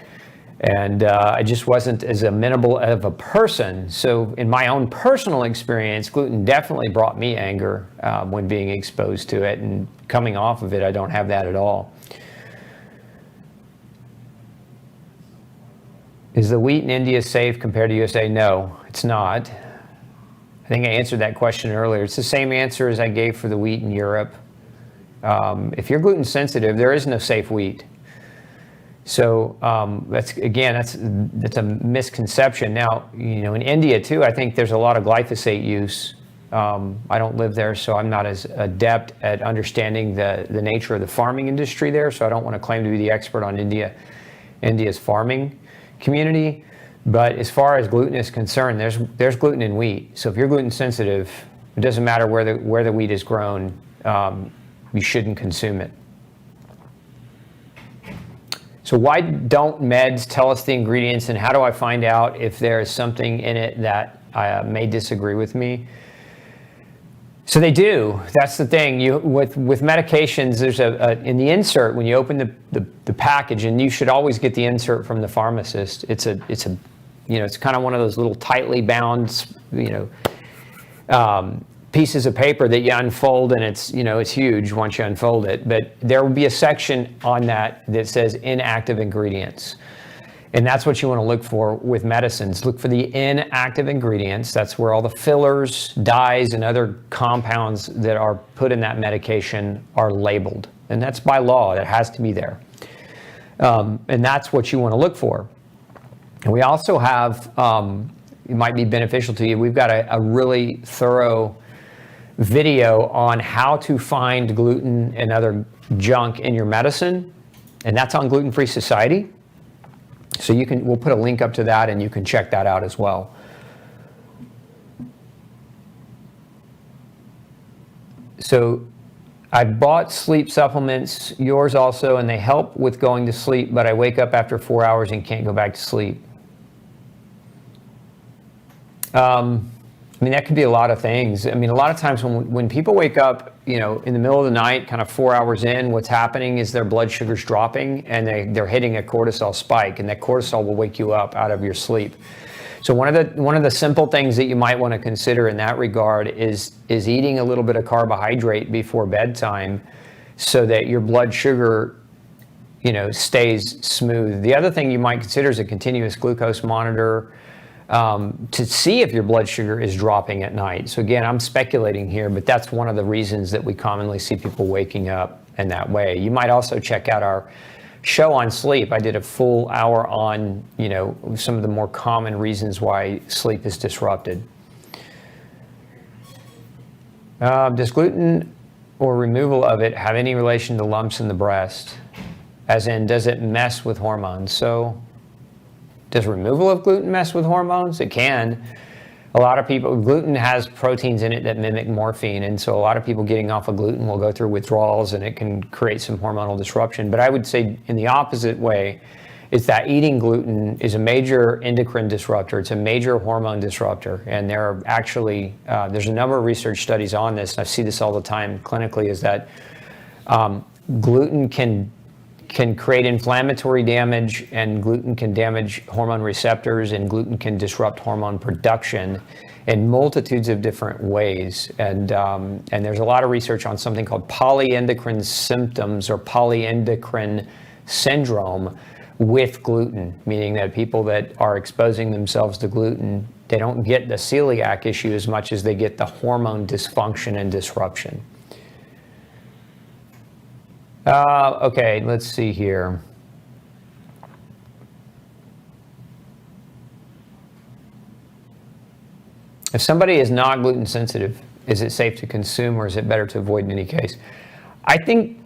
And I just wasn't as amenable of a person. So in my own personal experience, gluten definitely brought me anger when being exposed to it. And coming off of it, I don't have that at all. Is the wheat in India safe compared to USA? No, it's not. I think I answered that question earlier. It's the same answer as I gave for the wheat in Europe. If you're gluten sensitive, there is no safe wheat. So that's a misconception. Now, in India too, I think there's a lot of glyphosate use. I don't live there, so I'm not as adept at understanding the nature of the farming industry there. So I don't want to claim to be the expert on India's farming community. But as far as gluten is concerned, there's gluten in wheat. So if you're gluten sensitive, it doesn't matter where the wheat is grown. You shouldn't consume it. So why don't meds tell us the ingredients, and how do I find out if there is something in it that may disagree with me? So they do. That's the thing. With medications, there's in the insert when you open the package, and you should always get the insert from the pharmacist. It's kind of one of those little tightly bound, pieces of paper that you unfold, and it's huge once you unfold it. But there will be a section on that says inactive ingredients. And that's what you want to look for with medicines. Look for the inactive ingredients. That's where all the fillers, dyes, and other compounds that are put in that medication are labeled. And that's by law. It has to be there. And that's what you want to look for. And we also have, it might be beneficial to you, we've got a really thorough video on how to find gluten and other junk in your medicine, and that's on Gluten-Free Society. So we'll put a link up to that, and you can check that out as well. So I bought sleep supplements, yours also, and they help with going to sleep, but I wake up after 4 hours and can't go back to sleep. That could be a lot of things. A lot of times when people wake up, in the middle of the night, kind of 4 hours in, what's happening is their blood sugar's dropping, and they're hitting a cortisol spike, and that cortisol will wake you up out of your sleep. So one of the simple things that you might want to consider in that regard is eating a little bit of carbohydrate before bedtime, so that your blood sugar, stays smooth. The other thing you might consider is a continuous glucose monitor, to see if your blood sugar is dropping at night. So again, I'm speculating here, but that's one of the reasons that we commonly see people waking up in that way. You might also check out our show on sleep. I did a full hour on, some of the more common reasons why sleep is disrupted. Does gluten or removal of it have any relation to lumps in the breast? As in, does it mess with hormones? So, does removal of gluten mess with hormones? It can. A lot of people, gluten has proteins in it that mimic morphine, and so a lot of people getting off of gluten will go through withdrawals, and it can create some hormonal disruption. But I would say in the opposite way, is that eating gluten is a major endocrine disruptor. It's a major hormone disruptor, and there are actually, there's a number of research studies on this, and I see this all the time clinically, is that gluten can create inflammatory damage, and gluten can damage hormone receptors, and gluten can disrupt hormone production in multitudes of different ways. And there's a lot of research on something called polyendocrine symptoms or polyendocrine syndrome with gluten, meaning that people that are exposing themselves to gluten, they don't get the celiac issue as much as they get the hormone dysfunction and disruption. Okay, let's see here. If somebody is not gluten sensitive, is it safe to consume, or is it better to avoid in any case? I think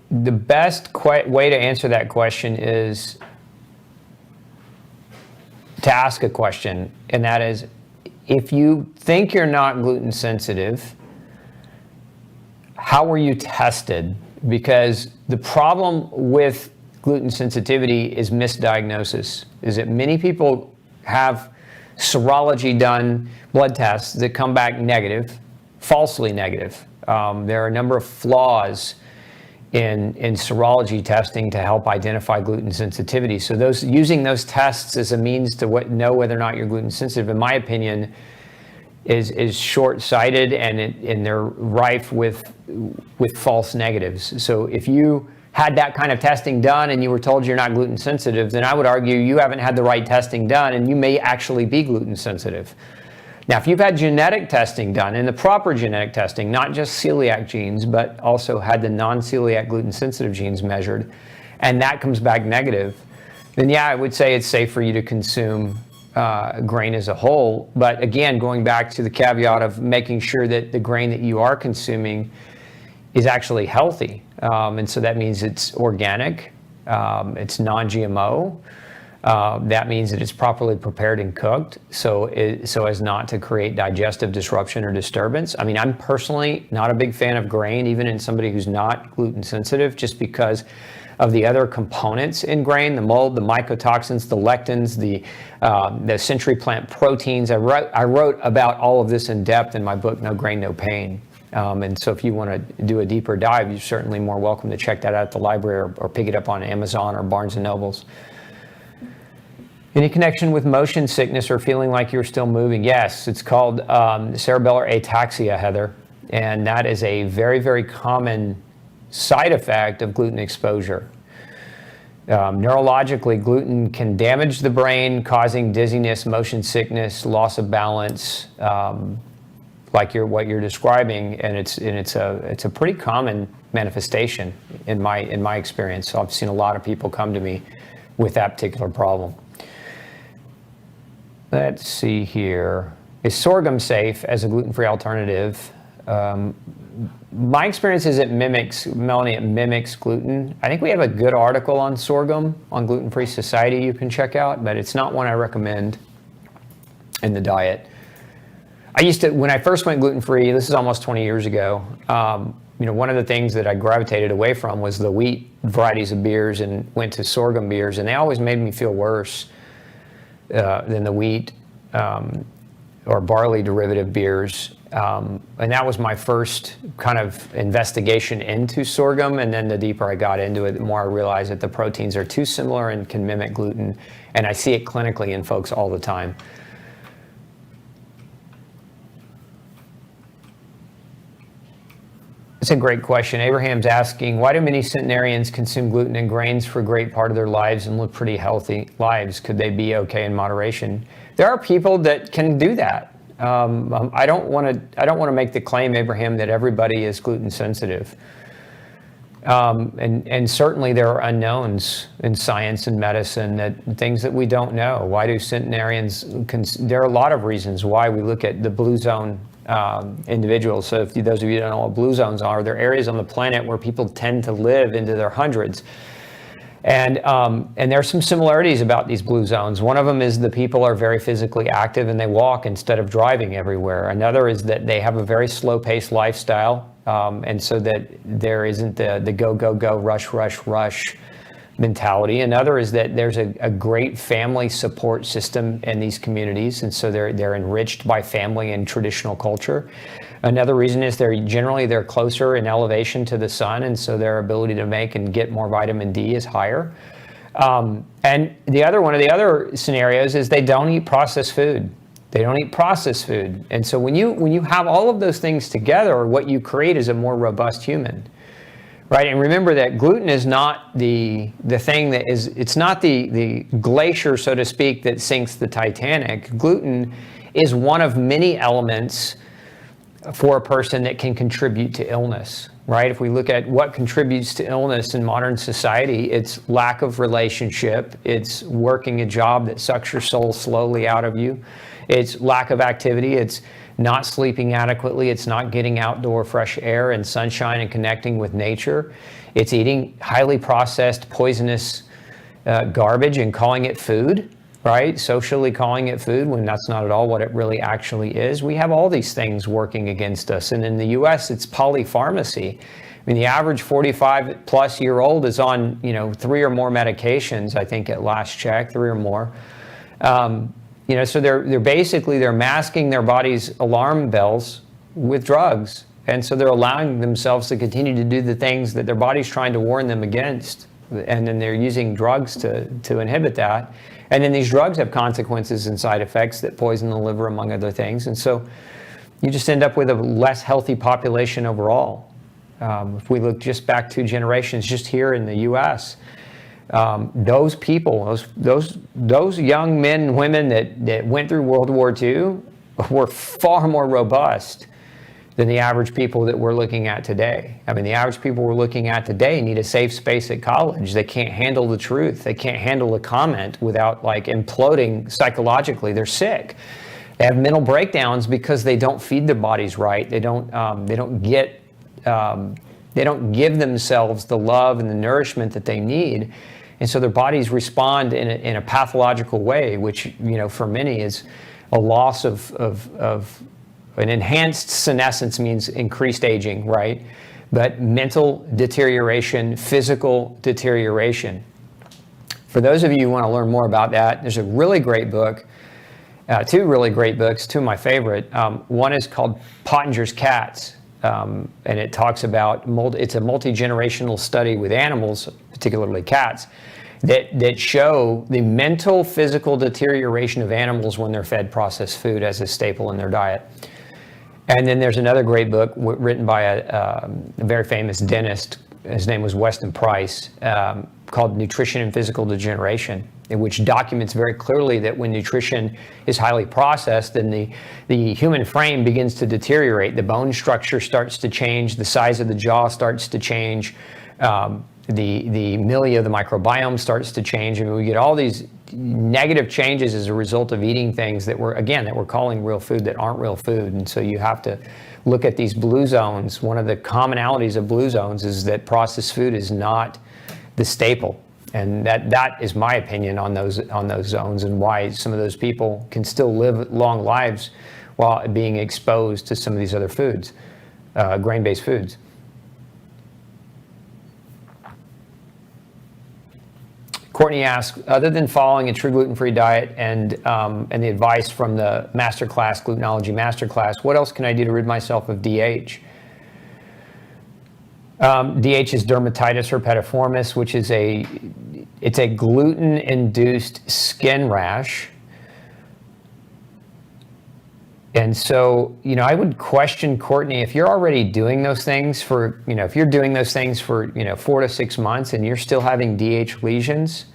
the best way to answer that question is to ask a question, and that is, if you think you're not gluten sensitive, how were you tested? Because the problem with gluten sensitivity is misdiagnosis, is that many people have serology done, blood tests that come back negative, falsely negative. There are a number of flaws in serology testing to help identify gluten sensitivity. So using those tests as a means to know whether or not you're gluten sensitive, in my opinion, is short-sighted, and they're rife with false negatives. So if you had that kind of testing done and you were told you're not gluten sensitive, then I would argue you haven't had the right testing done, and you may actually be gluten sensitive. Now, if you've had genetic testing done, and the proper genetic testing, not just celiac genes, but also had the non-celiac gluten sensitive genes measured, and that comes back negative, then yeah, I would say it's safe for you to consume grain as a whole. But again, going back to the caveat of making sure that the grain that you are consuming is actually healthy. And so that means it's organic, it's non-GMO, that means that it's properly prepared and cooked so as not to create digestive disruption or disturbance. I mean, I'm personally not a big fan of grain, even in somebody who's not gluten sensitive, just because of the other components in grain, the mold, the mycotoxins, the lectins, the century plant proteins. I wrote about all of this in depth in my book, No Grain, No Pain. And so if you want to do a deeper dive, you're certainly more welcome to check that out at the library, or pick it up on Amazon or Barnes & Nobles. Any connection with motion sickness or feeling like you're still moving? Yes, it's called cerebellar ataxia, Heather. And that is a very, very common side effect of gluten exposure. Neurologically, gluten can damage the brain, causing dizziness, motion sickness, loss of balance, like what you're describing, and it's a pretty common manifestation in my experience. So I've seen a lot of people come to me with that particular problem. Let's see here. Is sorghum safe as a gluten-free alternative? My experience is it mimics gluten. I think we have a good article on sorghum on Gluten-Free Society you can check out, but it's not one I recommend in the diet. When I first went gluten-free, this is almost 20 years ago, one of the things that I gravitated away from was the wheat varieties of beers, and went to sorghum beers, and they always made me feel worse than the wheat or barley derivative beers. And that was my first kind of investigation into sorghum. And then the deeper I got into it, the more I realized that the proteins are too similar and can mimic gluten. And I see it clinically in folks all the time. That's a great question. Abraham's asking, why do many centenarians consume gluten and grains for a great part of their lives and live pretty healthy lives? Could they be okay in moderation? There are people that can do that. I don't want to make the claim, Abraham, that everybody is gluten sensitive. And certainly there are unknowns in science and medicine, things that we don't know. Why do centenarians, there are a lot of reasons why we look at the blue zone individuals. So if those of you who don't know what blue zones are, they're areas on the planet where people tend to live into their hundreds. And there are some similarities about these blue zones. One of them is the people are very physically active and they walk instead of driving everywhere. Another is that they have a very slow-paced lifestyle, and so that there isn't the go, go, go, rush, rush, rush mentality. Another is that there's a great family support system in these communities, and so they're enriched by family and traditional culture. Another reason is they're closer in elevation to the sun, and so their ability to make and get more vitamin D is higher. And one of the other scenarios is they don't eat processed food. They don't eat processed food. And so when you have all of those things together, what you create is a more robust human. Right, and remember that gluten is not the thing that is, it's not the glacier, so to speak, that sinks the Titanic. Gluten is one of many elements for a person that can contribute to illness, right? If we look at what contributes to illness in modern society, it's lack of relationship, it's working a job that sucks your soul slowly out of you, it's lack of activity, it's not sleeping adequately, it's not getting outdoor fresh air and sunshine and connecting with nature, it's eating highly processed, poisonous garbage and calling it food, right? Socially calling it food when that's not at all what it really actually is. We have all these things working against us. And in the US, it's polypharmacy. I mean, the average 45-plus-year-old is on, 3 or more medications, I think at last check, 3 or more. So they're masking their body's alarm bells with drugs. And so they're allowing themselves to continue to do the things that their body's trying to warn them against. And then they're using drugs to inhibit that. And then these drugs have consequences and side effects that poison the liver, among other things. And so you just end up with a less healthy population overall. If we look just back 2 generations, just here in the US, those people, those young men and women that went through World War II were far more robust than the average people that we're looking at today. I mean, the average people we're looking at today need a safe space at college. They can't handle the truth. They can't handle a comment without imploding psychologically. They're sick. They have mental breakdowns because they don't feed their bodies right. They don't give themselves the love and the nourishment that they need. And so their bodies respond in a pathological way, which, for many is a loss of an enhanced senescence means increased aging, right? But mental deterioration, physical deterioration. For those of you who want to learn more about that, there's a really great book, 2 really great books, 2 of my favorite. One is called Pottinger's Cats, and it talks about, it's a multi-generational study with animals, particularly cats, that show the mental, physical deterioration of animals when they're fed processed food as a staple in their diet. And then there's another great book written by a very famous dentist. His name was Weston Price, called Nutrition and Physical Degeneration, which documents very clearly that when nutrition is highly processed, then the human frame begins to deteriorate. The bone structure starts to change, the size of the jaw starts to change, the milieu of the microbiome starts to change, and we get all these negative changes as a result of eating things that we're calling real food that aren't real food. And so you have to look at these blue zones. One of the commonalities of blue zones is that processed food is not the staple. And that is my opinion on those zones, and why some of those people can still live long lives while being exposed to some of these other foods, grain-based foods. Courtney asks, other than following a true gluten-free diet and the advice from the masterclass, Glutenology masterclass, what else can I do to rid myself of DH? DH is dermatitis herpetiformis, which is it's a gluten-induced skin rash. And so, I would question, Courtney, if you're already doing those things for, if you're doing those things for, 4 to 6 months and you're still having DH lesions,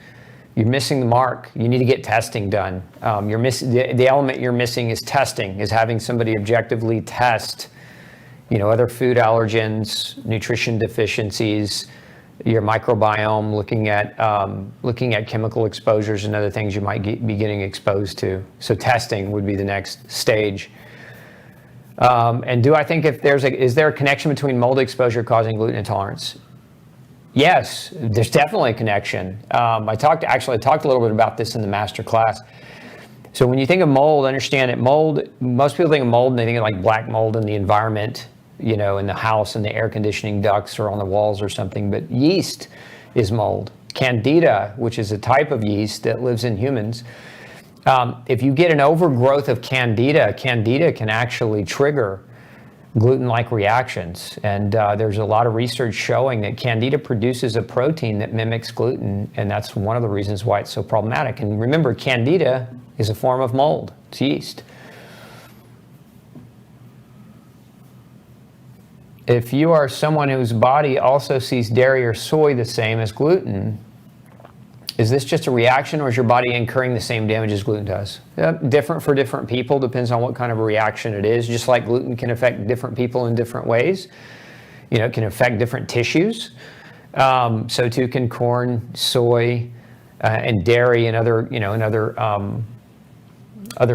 you're missing the mark. You need to get testing done. The element you're missing is testing, is having somebody objectively test, other food allergens, nutrition deficiencies, your microbiome, looking at chemical exposures and other things you might be getting exposed to. So testing would be the next stage. And do I think is there a connection between mold exposure causing gluten intolerance? Yes, there's definitely a connection. I talked a little bit about this in the master class. So when you think of mold, understand that most people think of mold and they think of like black mold in the environment, in the house and the air conditioning ducts or on the walls or something, but yeast is mold. Candida, which is a type of yeast that lives in humans, if you get an overgrowth of candida can actually trigger gluten-like reactions. And there's a lot of research showing that candida produces a protein that mimics gluten, and that's one of the reasons why it's so problematic. And remember, candida is a form of mold. It's yeast. If you are someone whose body also sees dairy or soy the same as gluten, is this just a reaction, or is your body incurring the same damage as gluten does? Different for different people, depends on what kind of a reaction it is. Just like gluten can affect different people in different ways. It can affect different tissues. So too can corn, soy, and dairy and other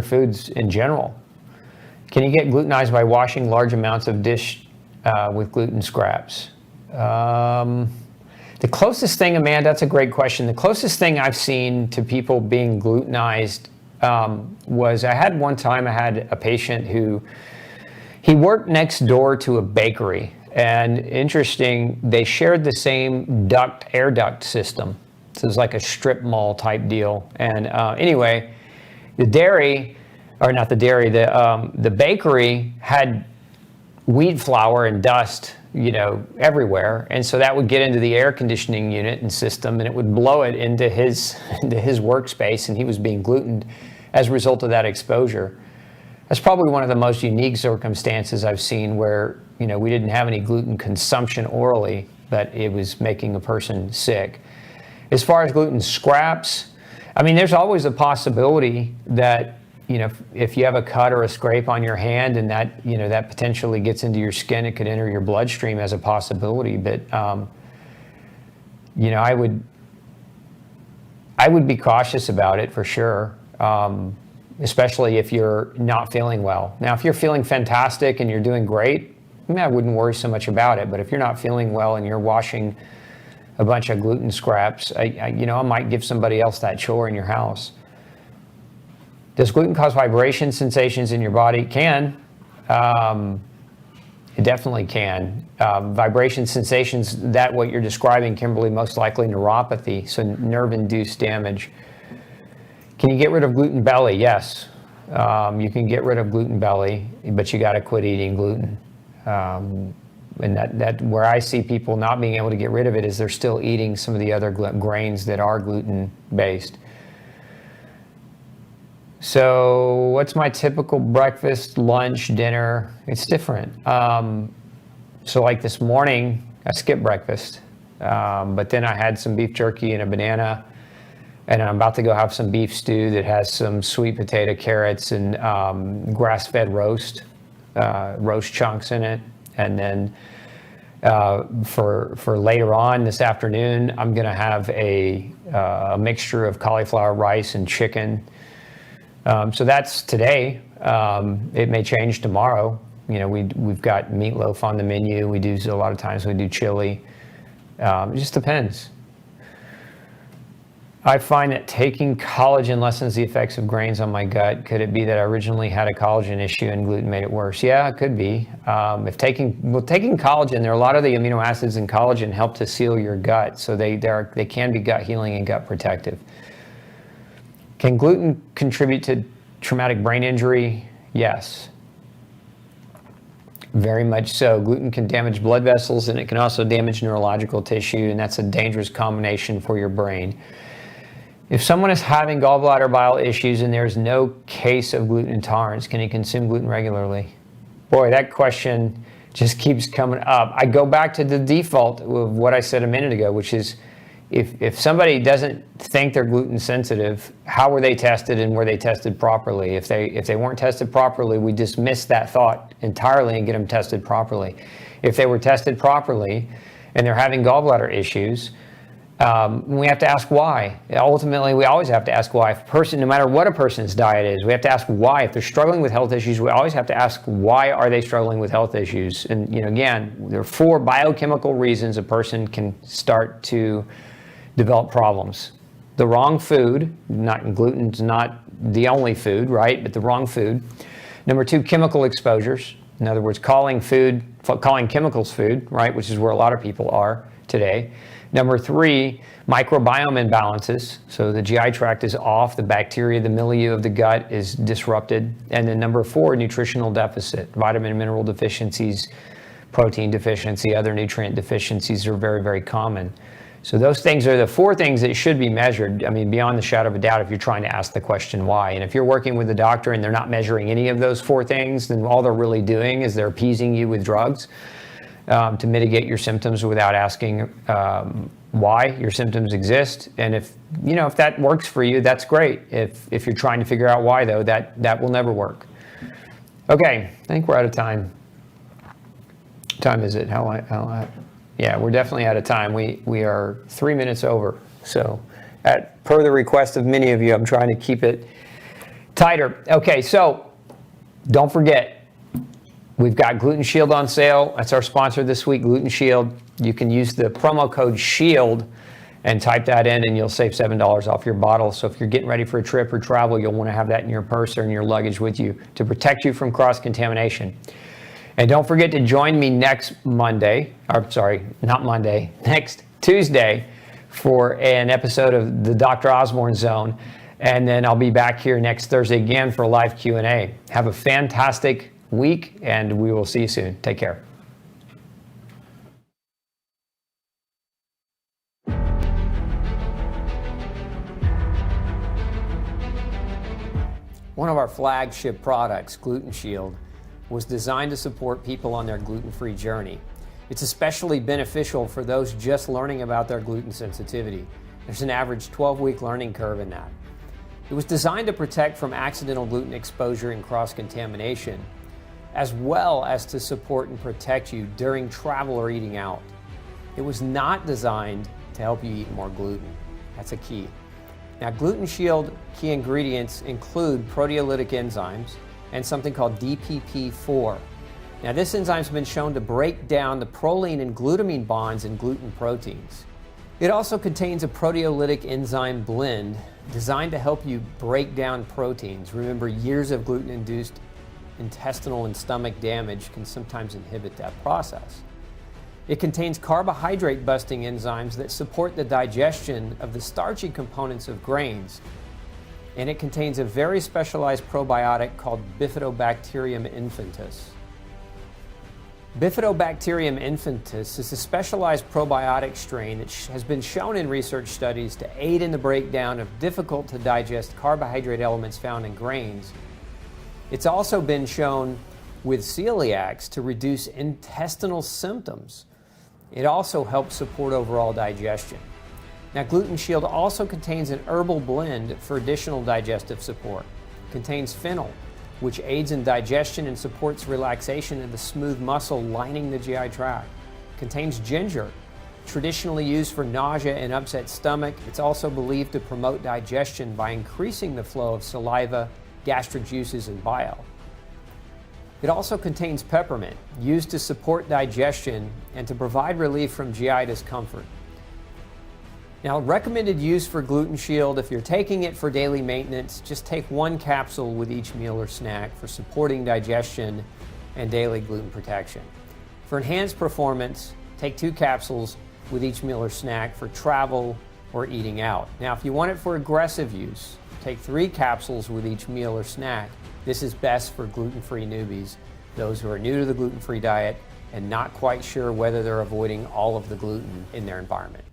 foods in general. Can you get glutenized by washing large amounts of dish with gluten scraps? The closest thing, Amanda, that's a great question. The closest thing I've seen to people being glutenized was I had a patient who, he worked next door to a bakery. And interesting, they shared the same air duct system. So it was like a strip mall type deal. And anyway, the bakery had wheat flour and dust everywhere, and so that would get into the air conditioning unit and system, and it would blow it into his workspace, and he was being glutened as a result of that exposure. That's probably one of the most unique circumstances I've seen where we didn't have any gluten consumption orally, but it was making a person sick. As far as gluten scraps, there's always a possibility that if you have a cut or a scrape on your hand and that that potentially gets into your skin, it could enter your bloodstream as a possibility. But I would be cautious about it for sure, especially if you're not feeling well. Now, if you're feeling fantastic and you're doing great, I wouldn't worry so much about it. But if you're not feeling well and you're washing a bunch of gluten scraps, I might give somebody else that chore in your house. Does gluten cause vibration sensations in your body? It can. It definitely can. Vibration sensations, what you're describing, Kimberly, most likely neuropathy, so nerve-induced damage. Can you get rid of gluten belly? Yes. You can get rid of gluten belly, but you got to quit eating gluten. And that where I see people not being able to get rid of it is they're still eating some of the other grains that are gluten-based. So what's my typical breakfast, lunch, dinner? It's different. So like this morning, I skipped breakfast, but then I had some beef jerky and a banana, and I'm about to go have some beef stew that has some sweet potato, carrots, and grass-fed roast chunks in it. And then for later on this afternoon, I'm going to have a mixture of cauliflower rice and chicken. So that's today. It may change tomorrow. We've got meatloaf on the menu. A lot of times we do chili. It just depends. I find that taking collagen lessens the effects of grains on my gut. Could it be that I originally had a collagen issue and gluten made it worse? Yeah, it could be. Taking collagen, there are a lot of the amino acids in collagen help to seal your gut, so they can be gut healing and gut protective. Can gluten contribute to traumatic brain injury? Yes. Very much so. Gluten can damage blood vessels, and it can also damage neurological tissue, and that's a dangerous combination for your brain. If someone is having gallbladder bile issues and there's no case of gluten intolerance, can he consume gluten regularly? Boy, that question just keeps coming up. I go back to the default of what I said a minute ago, which is if somebody doesn't think they're gluten sensitive, how were they tested and were they tested properly? If they weren't tested properly, we dismiss that thought entirely and get them tested properly. If they were tested properly and they're having gallbladder issues, we have to ask why. Ultimately, we always have to ask why. If a person, no matter what a person's diet is, we have to ask why. If they're struggling with health issues, we always have to ask why are they struggling with health issues. And again, there are 4 biochemical reasons a person can start to develop problems. The wrong food, gluten's not the only food, right? But the wrong food. Number 2, chemical exposures. In other words, calling chemicals food, right? Which is where a lot of people are today. Number 3, microbiome imbalances. So the GI tract is off, the bacteria, the milieu of the gut is disrupted. And then number 4, nutritional deficit. Vitamin and mineral deficiencies, protein deficiency, other nutrient deficiencies are very, very common. So those things are the 4 things that should be measured, beyond the shadow of a doubt if you're trying to ask the question why. And if you're working with a doctor and they're not measuring any of those 4 things, then all they're really doing is they're appeasing you with drugs to mitigate your symptoms without asking why your symptoms exist. And if that works for you, that's great. If you're trying to figure out why, though, that will never work. Okay, I think we're out of time. What time is it? Yeah, we're definitely out of time. We are 3 minutes over. So per the request of many of you, I'm trying to keep it tighter. Okay, so don't forget, we've got Gluten Shield on sale. That's our sponsor this week, Gluten Shield. You can use the promo code SHIELD and type that in and you'll save $7 off your bottle. So if you're getting ready for a trip or travel, you'll want to have that in your purse or in your luggage with you to protect you from cross-contamination. And don't forget to join me next Tuesday for an episode of the Dr. Osborne Zone. And then I'll be back here next Thursday again for a live Q&A. Have a fantastic week, and we will see you soon. Take care. One of our flagship products, Gluten Shield, was designed to support people on their gluten-free journey. It's especially beneficial for those just learning about their gluten sensitivity. There's an average 12-week learning curve in that. It was designed to protect from accidental gluten exposure and cross-contamination, as well as to support and protect you during travel or eating out. It was not designed to help you eat more gluten. That's a key. Now, Gluten Shield key ingredients include proteolytic enzymes and something called DPP4. Now, this enzyme's been shown to break down the proline and glutamine bonds in gluten proteins. It also contains a proteolytic enzyme blend designed to help you break down proteins. Remember, years of gluten-induced intestinal and stomach damage can sometimes inhibit that process. It contains carbohydrate-busting enzymes that support the digestion of the starchy components of grains. And it contains a very specialized probiotic called Bifidobacterium infantis. Bifidobacterium infantis is a specialized probiotic strain that has been shown in research studies to aid in the breakdown of difficult-to-digest carbohydrate elements found in grains. It's also been shown with celiacs to reduce intestinal symptoms. It also helps support overall digestion. Now, Gluten Shield also contains an herbal blend for additional digestive support. It contains fennel, which aids in digestion and supports relaxation of the smooth muscle lining the GI tract. It contains ginger, traditionally used for nausea and upset stomach. It's also believed to promote digestion by increasing the flow of saliva, gastric juices, and bile. It also contains peppermint, used to support digestion and to provide relief from GI discomfort. Now, recommended use for Gluten Shield, if you're taking it for daily maintenance, just take 1 capsule with each meal or snack for supporting digestion and daily gluten protection. For enhanced performance, take 2 capsules with each meal or snack for travel or eating out. Now, if you want it for aggressive use, take 3 capsules with each meal or snack. This is best for gluten-free newbies, those who are new to the gluten-free diet and not quite sure whether they're avoiding all of the gluten in their environment.